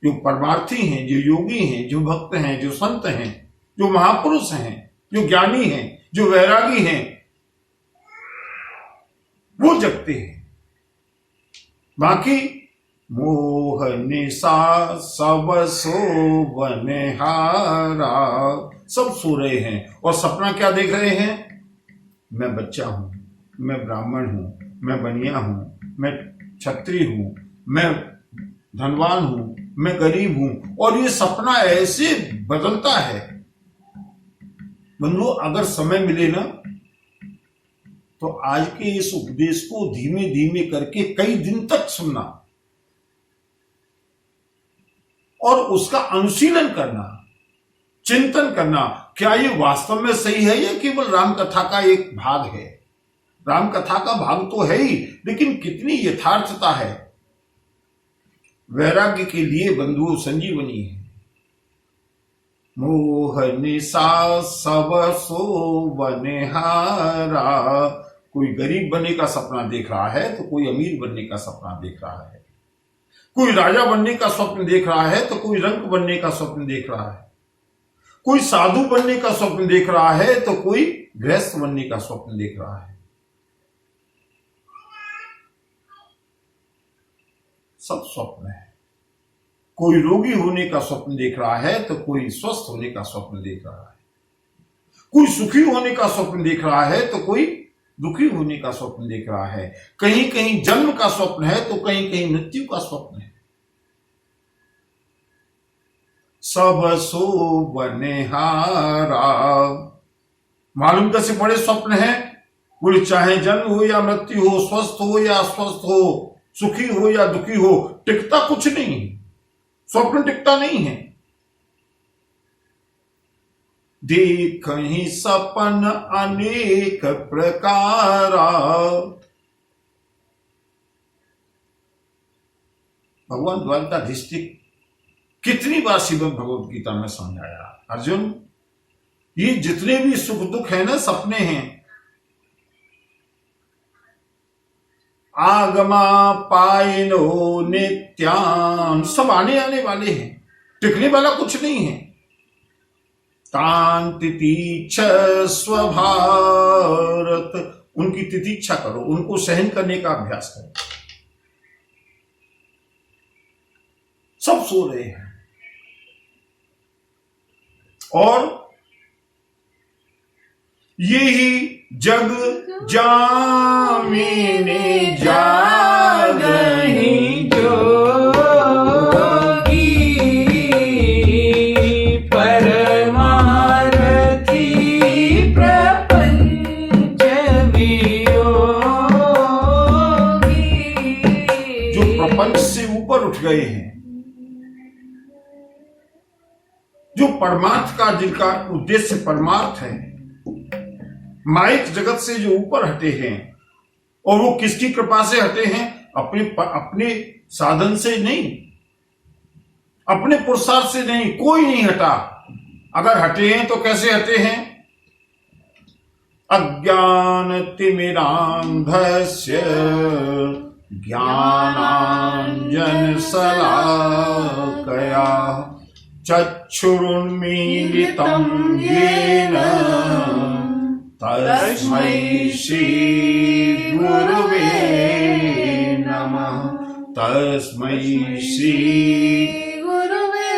जो परमार्थी हैं, जो योगी हैं, जो भक्त हैं, जो संत हैं, जो महापुरुष हैं, जो ज्ञानी हैं, जो वैरागी हैं, वो जगते हैं। बाकी मोह निशा सब सो बनिहारा, सब सो रहे हैं और सपना क्या देख रहे हैं? मैं बच्चा हूं, मैं ब्राह्मण हूं, मैं बनिया हूं, मैं क्षत्रिय हूं, मैं धनवान हूं, मैं गरीब हूं। और ये सपना ऐसे बदलता है। बंधु, अगर समय मिले ना तो आज के इस उपदेश को धीमे धीमे करके कई दिन तक सुनना और उसका अनुशीलन करना, चिंतन करना, क्या ये वास्तव में सही है या केवल राम कथा का एक भाग है? राम कथा का भाग तो है ही, लेकिन कितनी यथार्थता है। वैराग्य के लिए बंधुओं संजीवनी है। मोह निशा सब सो बनिहारा। कोई गरीब बनने का सपना देख रहा है तो कोई अमीर बनने का सपना देख रहा है, कोई राजा बनने का स्वप्न देख रहा है तो कोई रंक बनने का स्वप्न देख रहा है, कोई साधु बनने का स्वप्न देख रहा है तो कोई गृहस्थ बनने का स्वप्न देख रहा है। सब स्वप्न है। कोई रोगी होने का स्वप्न देख रहा है तो कोई स्वस्थ होने का स्वप्न देख रहा है, कोई सुखी होने का स्वप्न देख रहा है तो कोई दुखी होने का स्वप्न देख रहा है। कहीं कहीं जन्म का स्वप्न है तो कहीं कहीं मृत्यु का स्वप्न है। सब सो बनिहारा। मालूम कैसे बड़े स्वप्न है? बोले चाहे जन्म हो या मृत्यु हो, स्वस्थ हो या अस्वस्थ हो, सुखी हो या दुखी हो, टिकता कुछ नहीं है। स्वप्न टिकता नहीं है। देखहि सपन अनेक प्रकारा। भगवान द्वारकाधीश ने कितनी बार श्रीमद् भगवत गीता में समझाया, अर्जुन ये जितने भी सुख दुख है ना, सपने हैं। आगमा पाइनो नित्यान, सब आने आने वाले हैं, टिकने वाला कुछ नहीं है। तान तितीच्छ स्वभारत, उनकी तितीक्षा करो, उनको सहन करने का अभ्यास करो। सब सो रहे हैं और यही जग जामिने जागहि जोगी, परमार्थी प्रपंच वियोगी। जो प्रपंच से ऊपर उठ गए हैं, जो परमार्थ का, जिनका उद्देश्य परमार्थ है, माइक जगत से जो ऊपर हटे हैं। और वो किसकी कृपा से हटे हैं? अपने साधन से नहीं, अपने पुरुषार्थ से नहीं, कोई नहीं हटा। अगर हटे हैं तो कैसे हटे हैं? अज्ञान तिमिरांधस्य ज्ञानांजन शलाकया चक्षुरुन्मीलितं येन तस्मै श्री गुरुवे नमः। तस्मै श्री गुरुवे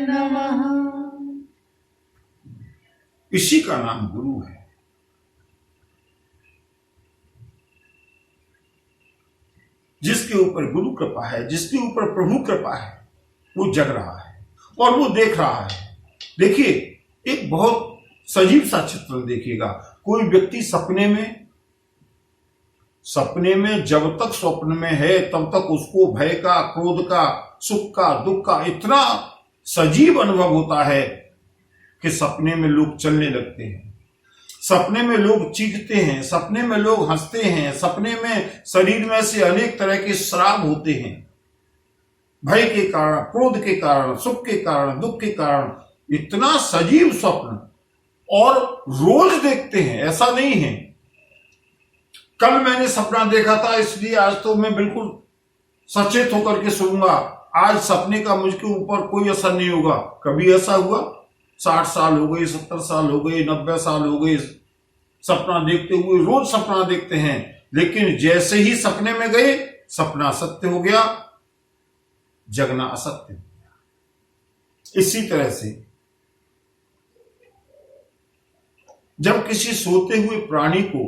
नमः। इसी का नाम गुरु है। जिसके ऊपर गुरु कृपा है, जिसके ऊपर प्रभु कृपा है, वो जग रहा है और वो देख रहा है। देखिए, एक बहुत सजीव सा चित्रण देखिएगा। कोई व्यक्ति सपने में जब तक स्वप्न में है तब तक उसको भय का, क्रोध का, सुख का, दुख का इतना सजीव अनुभव होता है कि सपने में लोग चलने लगते हैं। सपने में लोग चीखते हैं, सपने में लोग हंसते हैं, सपने में शरीर में से अनेक तरह के श्राप होते हैं, भय के कारण, क्रोध के कारण, सुख के कारण, दुख के कारण। इतना सजीव स्वप्न और रोज देखते हैं, ऐसा नहीं है कल मैंने सपना देखा था इसलिए आज तो मैं बिल्कुल सचेत होकर के सोऊंगा, आज सपने का मुझके ऊपर कोई असर नहीं होगा। कभी ऐसा हुआ? 60 साल हो गए, 70 साल हो गए, 90 साल हो गए सपना देखते हुए, रोज सपना देखते हैं, लेकिन जैसे ही सपने में गए सपना सत्य हो गया, जगना असत्य हो गया। इसी तरह से जब किसी सोते हुए प्राणी को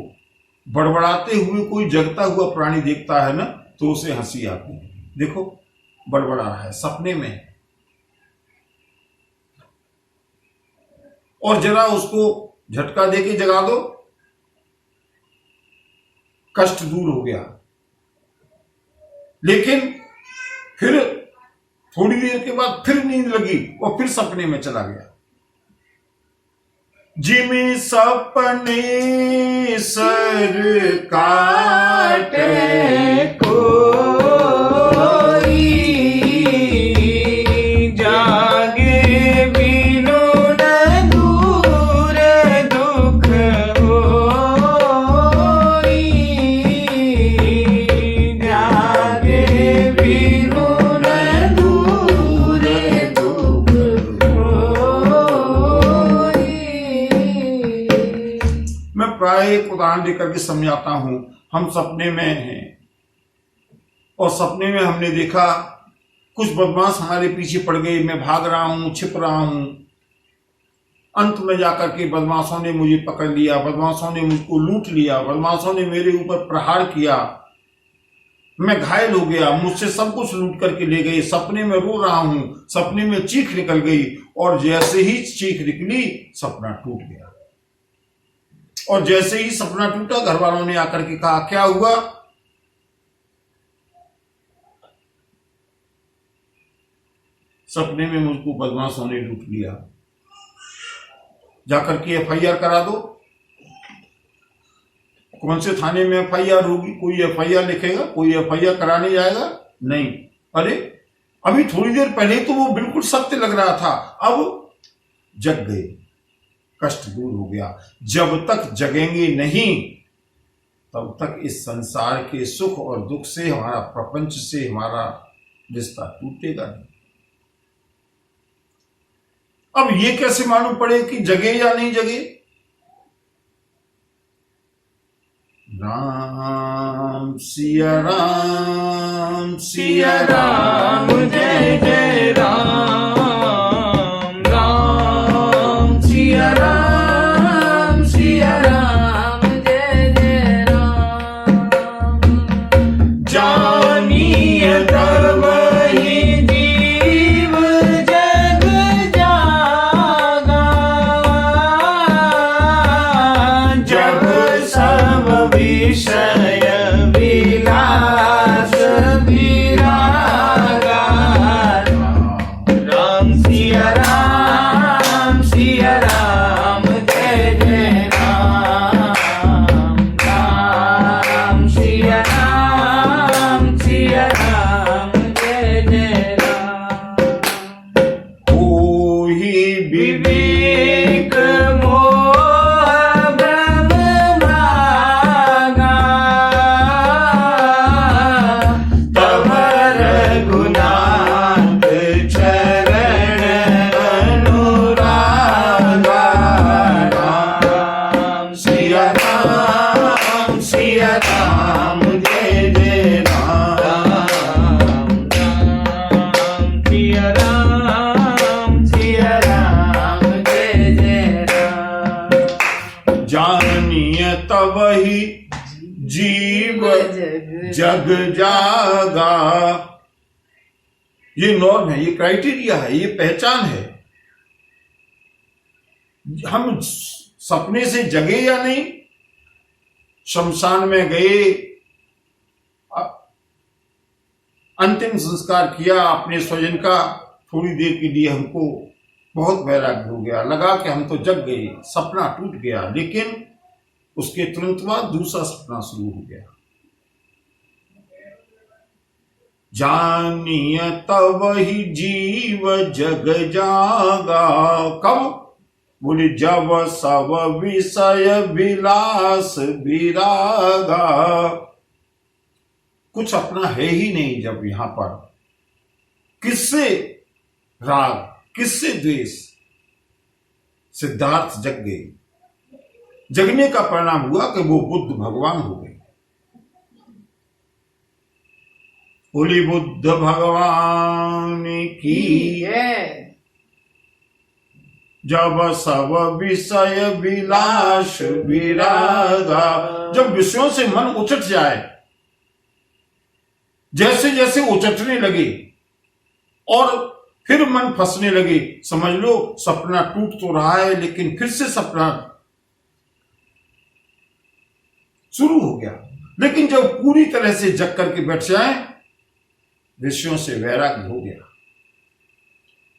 बड़बड़ाते हुए कोई जगता हुआ प्राणी देखता है ना, तो उसे हंसी आती है। देखो बड़बड़ा रहा है सपने में, और जरा उसको झटका देके जगा दो, कष्ट दूर हो गया। लेकिन फिर थोड़ी देर के बाद फिर नींद लगी और फिर सपने में चला गया। जिमी सपने सर काटे कोई जागे बिनु न दूर दुख होई, जागे बिनु न दूर दुख होई। मैं प्राय एक उदाहरण देकर के समझाता हूं। हम सपने में हैं और सपने में हमने देखा कुछ बदमाश हमारे पीछे पड़ गए, मैं भाग रहा हूं, छिप रहा हूं, अंत में जाकर के बदमाशों ने मुझे पकड़ लिया, बदमाशों ने मुझको लूट लिया, बदमाशों ने मेरे ऊपर प्रहार किया, मैं घायल हो गया, मुझसे सब कुछ लूट करके ले गए। सपने में रो रहा हूं, सपने में चीख निकल गई, और जैसे ही चीख निकली सपना टूट गया। और जैसे ही सपना टूटा घर वालों ने आकर के कहा क्या हुआ? सपने में मुझको बदमाशों ने लूट लिया, जाकर के एफआईआर करा दो। कौन से थाने में एफआईआर होगी? कोई एफआईआर लिखेगा? कोई एफआईआर कराने जाएगा? नहीं। अरे अभी थोड़ी देर पहले तो वो बिल्कुल सत्य लग रहा था, अब जग गए, कष्ट दूर हो गया। जब तक जगेंगे नहीं तब तक इस संसार के सुख और दुख से, हमारा प्रपंच से हमारा रिश्ता टूटेगा नहीं। अब ये कैसे मालूम पड़े कि जगे या नहीं जगे? राम सिया राम सिया राम, जय जय राम, राम सिया राम, सिया राम, जय जय राम। जानिए तब ही जीव जग जागा, जब सब विषय विलास विरागा। राम सिया राम, सिया राम, जय जय राम, राम सिया राम, सिया राम, जय जय राम। कोई विवेक मोह भ्रम भागा, तब रघुनाथ चरण अनुरागा। राम सिया राम, सिया राम, जय जय राम, राम सिया राम, सिया राम, जय जय राम। जानिए तब ही जीव जग जागा। ये नॉर्म है, ये क्राइटेरिया है, ये पहचान है। हम सपने से जगे या नहीं, शमशान में गए, अंतिम संस्कार किया अपने स्वजन का, थोड़ी देर के लिए हमको बहुत वैराग्य हो गया, लगा कि हम तो जग गए, सपना टूट गया, लेकिन उसके तुरंत बाद दूसरा सपना शुरू हो गया। जानिय तब ही जीव जग जागा। कब? बोले जब सब विषय विलास विरागा। कुछ अपना है ही नहीं जब यहां पर, किससे राग, किससे द्वेष? सिद्धार्थ जग गए। जगने का परिणाम हुआ कि वो बुद्ध भगवान हो गए। बोली बुद्ध भगवान की है। जब सब विषय विलास विरागा। जब विषयों से मन उचट जाए, जैसे जैसे उचटने लगे और फिर मन फंसने लगे, समझ लो सपना टूट तो रहा है लेकिन फिर से सपना शुरू हो गया। लेकिन जब पूरी तरह से जग करके बैठ जाए, विषयों से वैराग्य हो गया,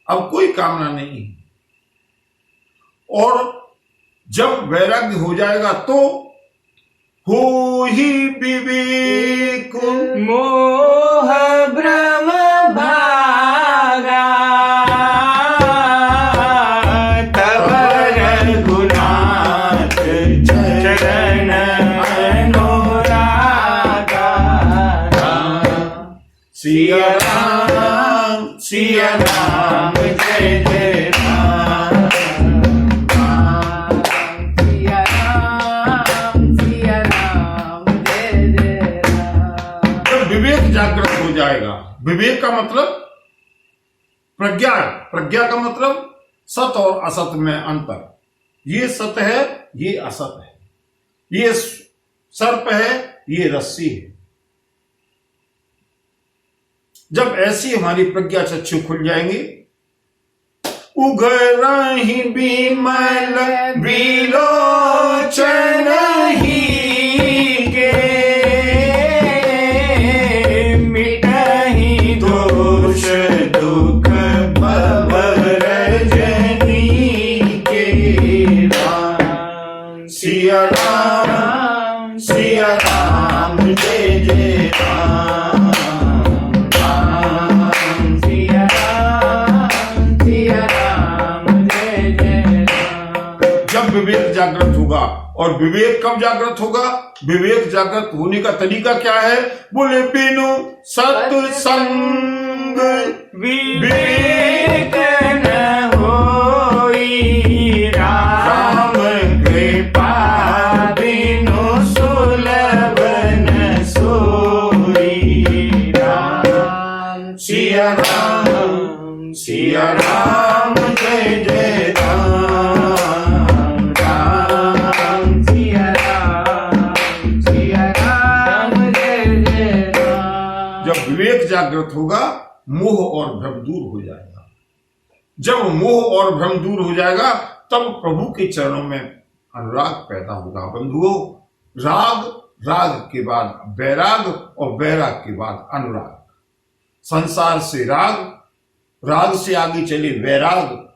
अब कोई कामना नहीं। और जब वैराग्य हो जाएगा तो हो ही विवेक मोह भ्रम भागा। तब रघुनाथ चरण अनुरागा। सिया राम जय जय राम। विवेक जागृत हो जाएगा। विवेक का मतलब प्रज्ञा, प्रज्ञा का मतलब सत और असत में अंतर। ये सत है, ये असत है, ये सर्प है, ये रस्सी है। जब ऐसी हमारी प्रज्ञा चक्षु खुल जाएंगे, उघरहि बिमल विलोचन ही के, मिटहि दोष दुख भव रजनी के। सिया राम जय जय राम। विवेक जागृत होगा। और विवेक कब जागृत होगा? विवेक जागृत होने का तरीका क्या है? बोले बिनु सत्संग विवेक न होई। राम कृपा बिनु सुलभ न सोई। सिया राम जय जय राम। विवेक जागृत होगा, मोह और भ्रम दूर हो जाएगा। जब मोह और भ्रम दूर हो जाएगा, तब प्रभु के चरणों में अनुराग पैदा होगा। बंधुओं, राग, राग के बाद वैराग और वैराग के बाद अनुराग। संसार से राग, राग से आगे चले वैराग,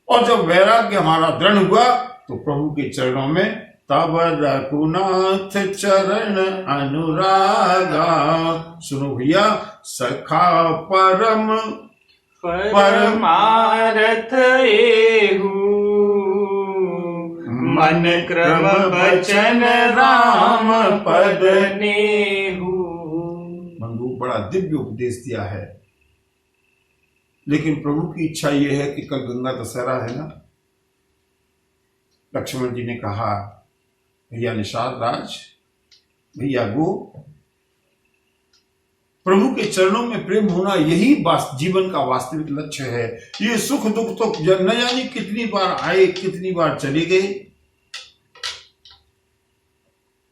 और जब वैराग्य हमारा दृढ़ हुआ तो प्रभु के चरणों में तब रघुनाथ चरण अनुरागा। सुनो भैया, सखा परम परमारथ एहू। मन क्रम वचन राम पद नेहू। बंधु, बड़ा दिव्य उपदेश दिया है। लेकिन प्रभु की इच्छा यह है कि कल गंगा दशहरा है ना, लक्ष्मण जी ने कहा भैया निषाद राज, भैया गो। प्रभु के चरणों में प्रेम होना यही जीवन का वास्तविक लक्ष्य है। ये सुख दुख तो न जाने कितनी बार आए, कितनी बार चले गए।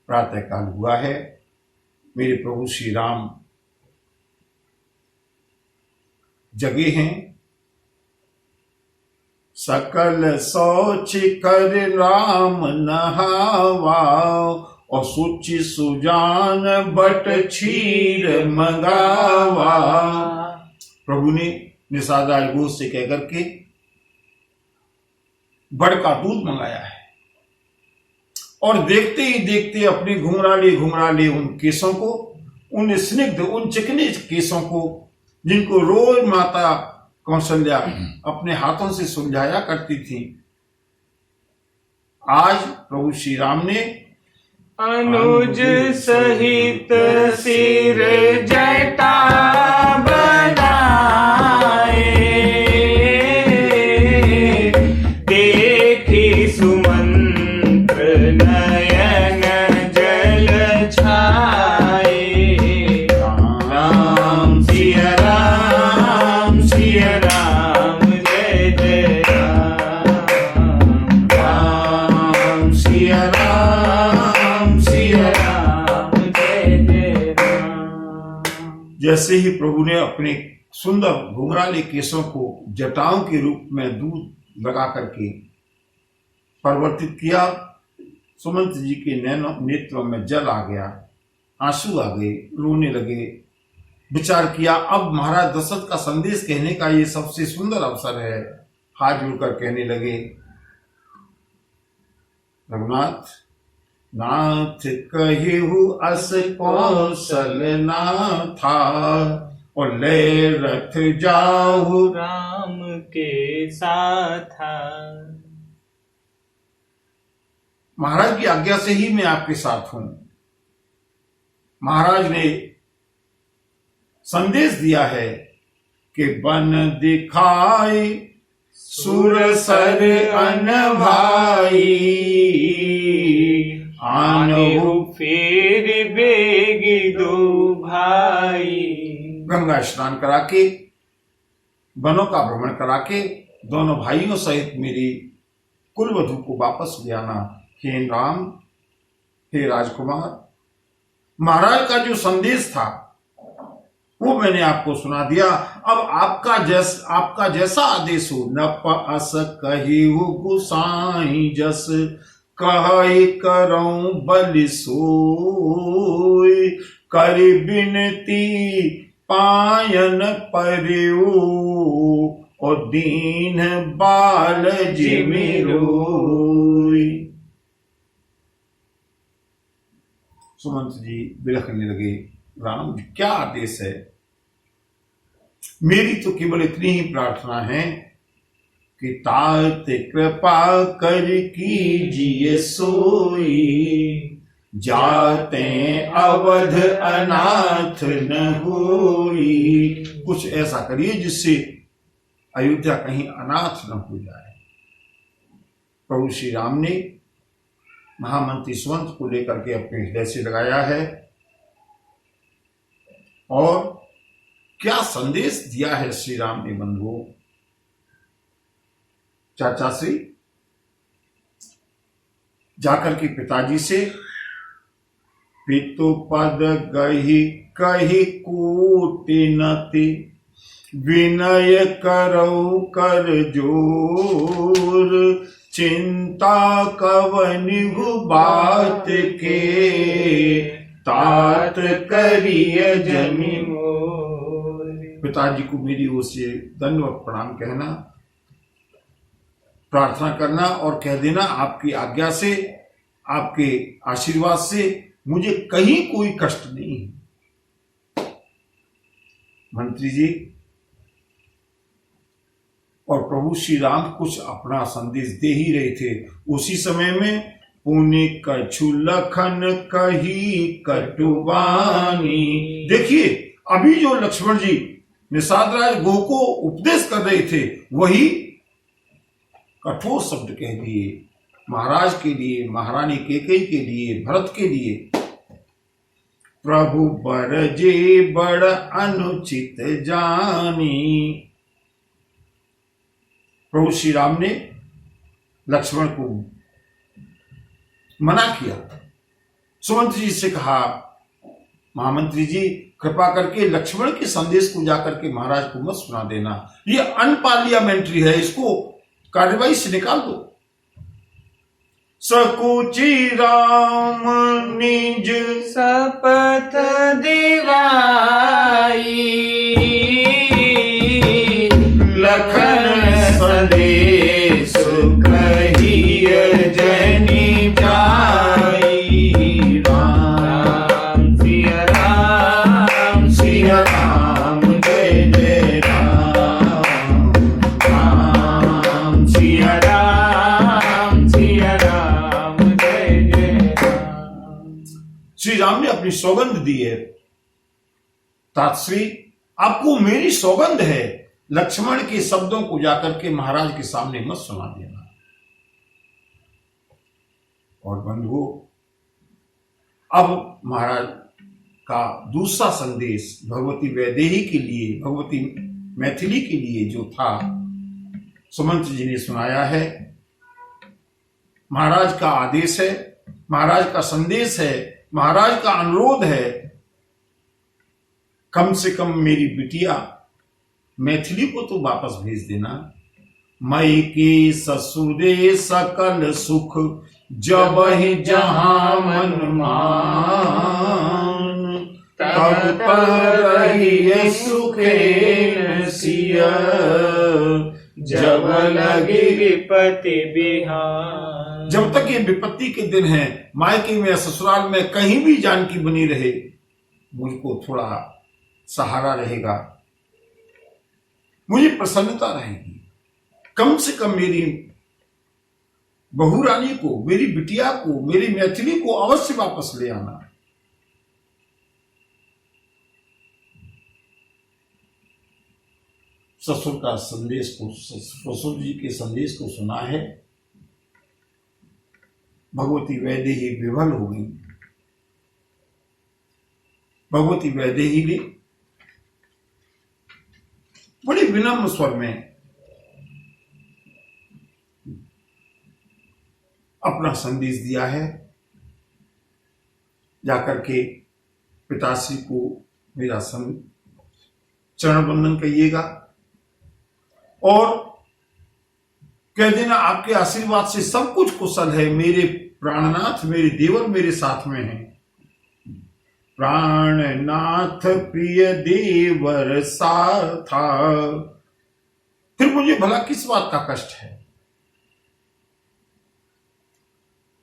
प्रातः काल हुआ है, मेरे प्रभु श्री राम जगे हैं। सकल सोच कर राम नहावा, और सोची सुजान बट क्षीर मंगावा। प्रभु ने निषादा घोष से कहकर के बड़ का दूध मंगाया है। और देखते ही देखते अपने घुंघराले उन केसों को, उन स्निग्ध, उन चिकने केसों को, जिनको रोज माता कौशल्या अपने हाथों से सुलझाया करती थी, आज प्रभु श्री राम ने अनुज सहित सिर जटा बनाए, देखी सुमंत्र नयन जल छाए। राम सिया राम सिया राम जय जय राम। राम सिया राम सिया राम जय जय राम। जैसे ही प्रभु ने अपने सुंदर घुंघराले केसों को जटाओं के रूप में दूध लगा करके परिवर्तित किया, सुमंत जी के नेत्रों में जल आ गया, आंसू आ गए, रोने लगे। विचार किया अब महाराज दशरथ का संदेश कहने का ये सबसे सुंदर अवसर है। हाथ जोड़कर कहने लगे, रघुनाथ नाथ कहिहु अस कौशल नाथा, और ले रथ जाहु राम के साथ। महाराज की आज्ञा से ही मैं आपके साथ हूं। महाराज ने संदेश दिया है कि बन दिखाई सुरसर अन भाई, आनहु फिर बेगी दो भाई। गंगा स्नान करा के, वनों का भ्रमण करा के दोनों भाइयों सहित मेरी कुलवधू को वापस ले आना। हे राम, हे राजकुमार, महाराज का जो संदेश था वो मैंने आपको सुना दिया। अब आपका जैसा आदेश हो। न पास कहिहु गुसाई जस, कहि करऊं बलि सोई, कर बिनती पायन परिउ, और दीन बाल जिमि रोई। सुमंत जी बिलखने लगे, राम क्या आदेश है? मेरी तो केवल इतनी ही प्रार्थना है कि तात कृपा कर कीजिए सोई, जाते अवध अनाथ न होई। कुछ ऐसा करिए जिससे अयोध्या कहीं अनाथ न हो जाए। प्रभु श्री राम ने महामंत्री सुमंत को लेकर के अपने हृदय से लगाया है, और क्या संदेश दिया है श्री राम ने बंधुओं। चाचा श्री जाकर के पिताजी से पितु पद गही कही कूटिनति, विनय करऊ कर जोर, चिंता कवनिहु बात के, तात करिय जनि मोर। पिताजी को मेरी ओर से दंडवत प्रणाम कहना, प्रार्थना करना और कह देना आपकी आज्ञा से, आपके आशीर्वाद से मुझे कहीं कोई कष्ट नहीं है। मंत्री जी और प्रभु श्री राम कुछ अपना संदेश दे ही रहे थे। उसी समय में पुनि कछु लखन कही कटुवानी। देखिए अभी जो लक्ष्मण जी निषाद राज गो को उपदेश कर रहे थे वही कठोर शब्द कह दिए महाराज के लिए, महारानी कैकेयी के लिए, भरत के लिए। प्रभु बरजे बड़ अनुचित जानी। प्रभु श्री राम ने लक्ष्मण को मना किया। सुमंत जी से कहा, महामंत्री जी कृपा करके लक्ष्मण के संदेश को जाकर के महाराज को मत सुना देना, ये अनपार्लियामेंट्री है, इसको कार्यवाही से निकाल दो। सकुचि राम निज शपथ दिवाई, लखन संदेश कहिय जनि जाई। श्री राम ने अपनी सौगंध दी है, तातश्री आपको मेरी सौगंध है, लक्ष्मण के शब्दों को जाकर के महाराज के सामने मत सुना देना। और बंधुओं, अब महाराज का दूसरा संदेश भगवती वैदेही के लिए, भगवती मैथिली के लिए जो था, सुमंत जी ने सुनाया है। महाराज का आदेश है, महाराज का संदेश है, महाराज का अनुरोध है, कम से कम मेरी बिटिया मैथिली को तो वापस भेज देना। मई के ससुरे सकल सुख, जब ही जहां मन मान, तब रही सुखे सिया, जब लगे विपत्ति बिहार। जब तक ये विपत्ति के दिन है, मायके में या ससुराल में कहीं भी जानकी बनी रहे, मुझको थोड़ा सहारा रहेगा, मुझे प्रसन्नता रहेगी। कम से कम मेरी बहू रानी को, मेरी बिटिया को, मेरी मैथिली को अवश्य वापस ले आना। ससुर का संदेश को, ससुर जी के संदेश को सुना है। भगवती वैदेही विवल हो गई। भगवती वैदेही ने बड़े विनम्र स्वर में अपना संदेश दिया है। जाकर के पिताश्री को मेरा चरण बंदन कहिएगा और कह देना आपके आशीर्वाद से सब कुछ कुशल है। मेरे प्राणनाथ, मेरे देवर मेरे साथ में हैं। प्राणनाथ प्रिय देवर साथा, फिर मुझे भला किस बात का कष्ट है।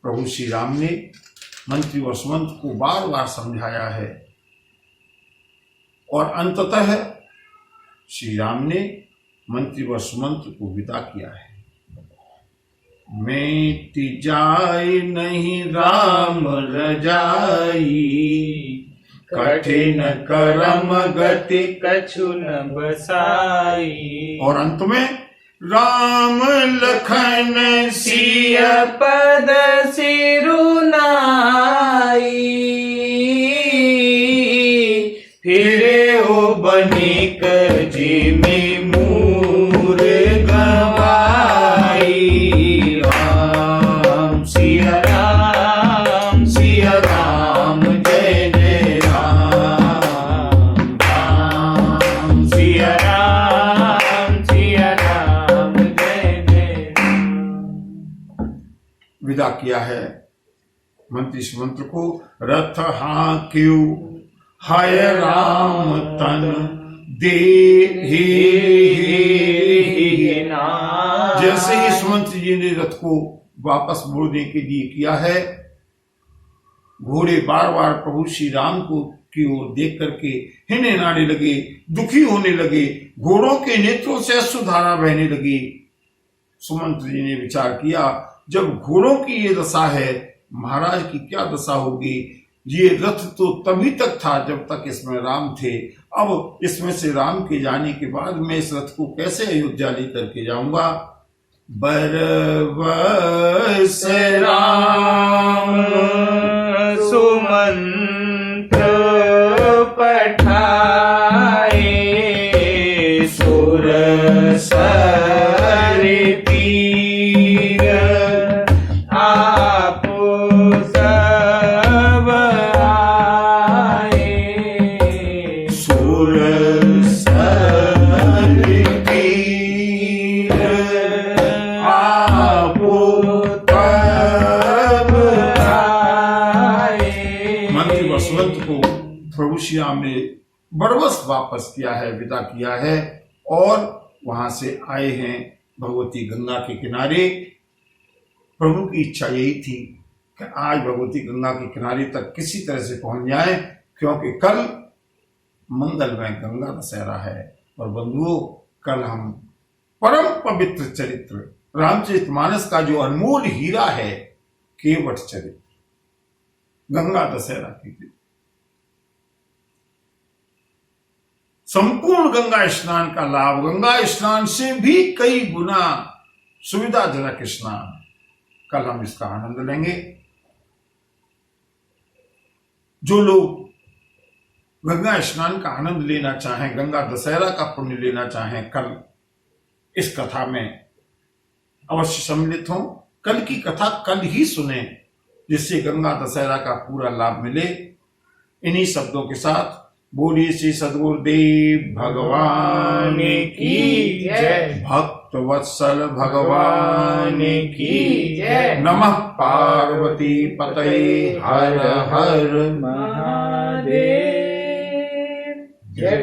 प्रभु श्री राम ने मंत्री और सुमंत को बार बार समझाया है और अंततः श्री राम ने मंत्री व सुमंत को विदा किया है। मिट जाए नहीं राम रजाई, कठिन करम गति कछु न बसाई। और अंत में राम लखन सिय पद सिरुनाई, फिरे ओ बनी कर जी में मूर गवाई। राम सिया राम, सिया राम, जय जय राम। राम सिया राम, सिया राम, जय जय राम। विदा किया है मंत्री सुमंत्र को। रथ हांक्यू हाय राम तन दे, जैसे ही सुमंत जी ने रथ को वापस मोड़ने के लिए किया है, घोड़े बार बार प्रभु श्री राम को की ओर देख करके हिनहिनाने लगे, दुखी होने लगे, घोड़ों के नेत्रों से अश्रुधारा बहने लगी। सुमंत जी ने विचार किया, जब घोड़ों की ये दशा है, महाराज की क्या दशा होगी। ये रथ तो तभी तक था जब तक इसमें राम थे, अब इसमें से राम के जाने के बाद मैं इस रथ को कैसे अयोध्या लेकर के जाऊंगा। बरबस राम सुमंत पठाए, सुर सर तीर आप सब आए। सुर सर तीर आप तब आए। मंत्री वसुवंत को प्रभु श्री राम ने बरबस वापस किया है, विदा किया है और वहां से आए हैं भगवती गंगा के किनारे। प्रभु की इच्छा यही थी कि आज भगवती गंगा के किनारे तक किसी तरह से पहुंच जाए, क्योंकि कल मंगलमय गंगा दशहरा है। और बंधुओं, कल हम परम पवित्र चरित्र रामचरितमानस का जो अनमोल हीरा है, केवट चरित्र, गंगा दशहरा के दिन संपूर्ण गंगा स्नान का लाभ, गंगा स्नान से भी कई गुना सुविधाजनक स्नान। कल हम इसका आनंद लेंगे। जो लोग गंगा स्नान का आनंद लेना चाहें, गंगा दशहरा का पुण्य लेना चाहें, कल इस कथा में अवश्य सम्मिलित हों। कल की कथा कल ही सुने, जिससे गंगा दशहरा का पूरा लाभ मिले। इन्हीं शब्दों के साथ बोलिए श्री सद्गुरुदेव भगवान की जय। भक्त वत्सल भगवान की जय। नमः पार्वती पतये हर हर महादेव। जय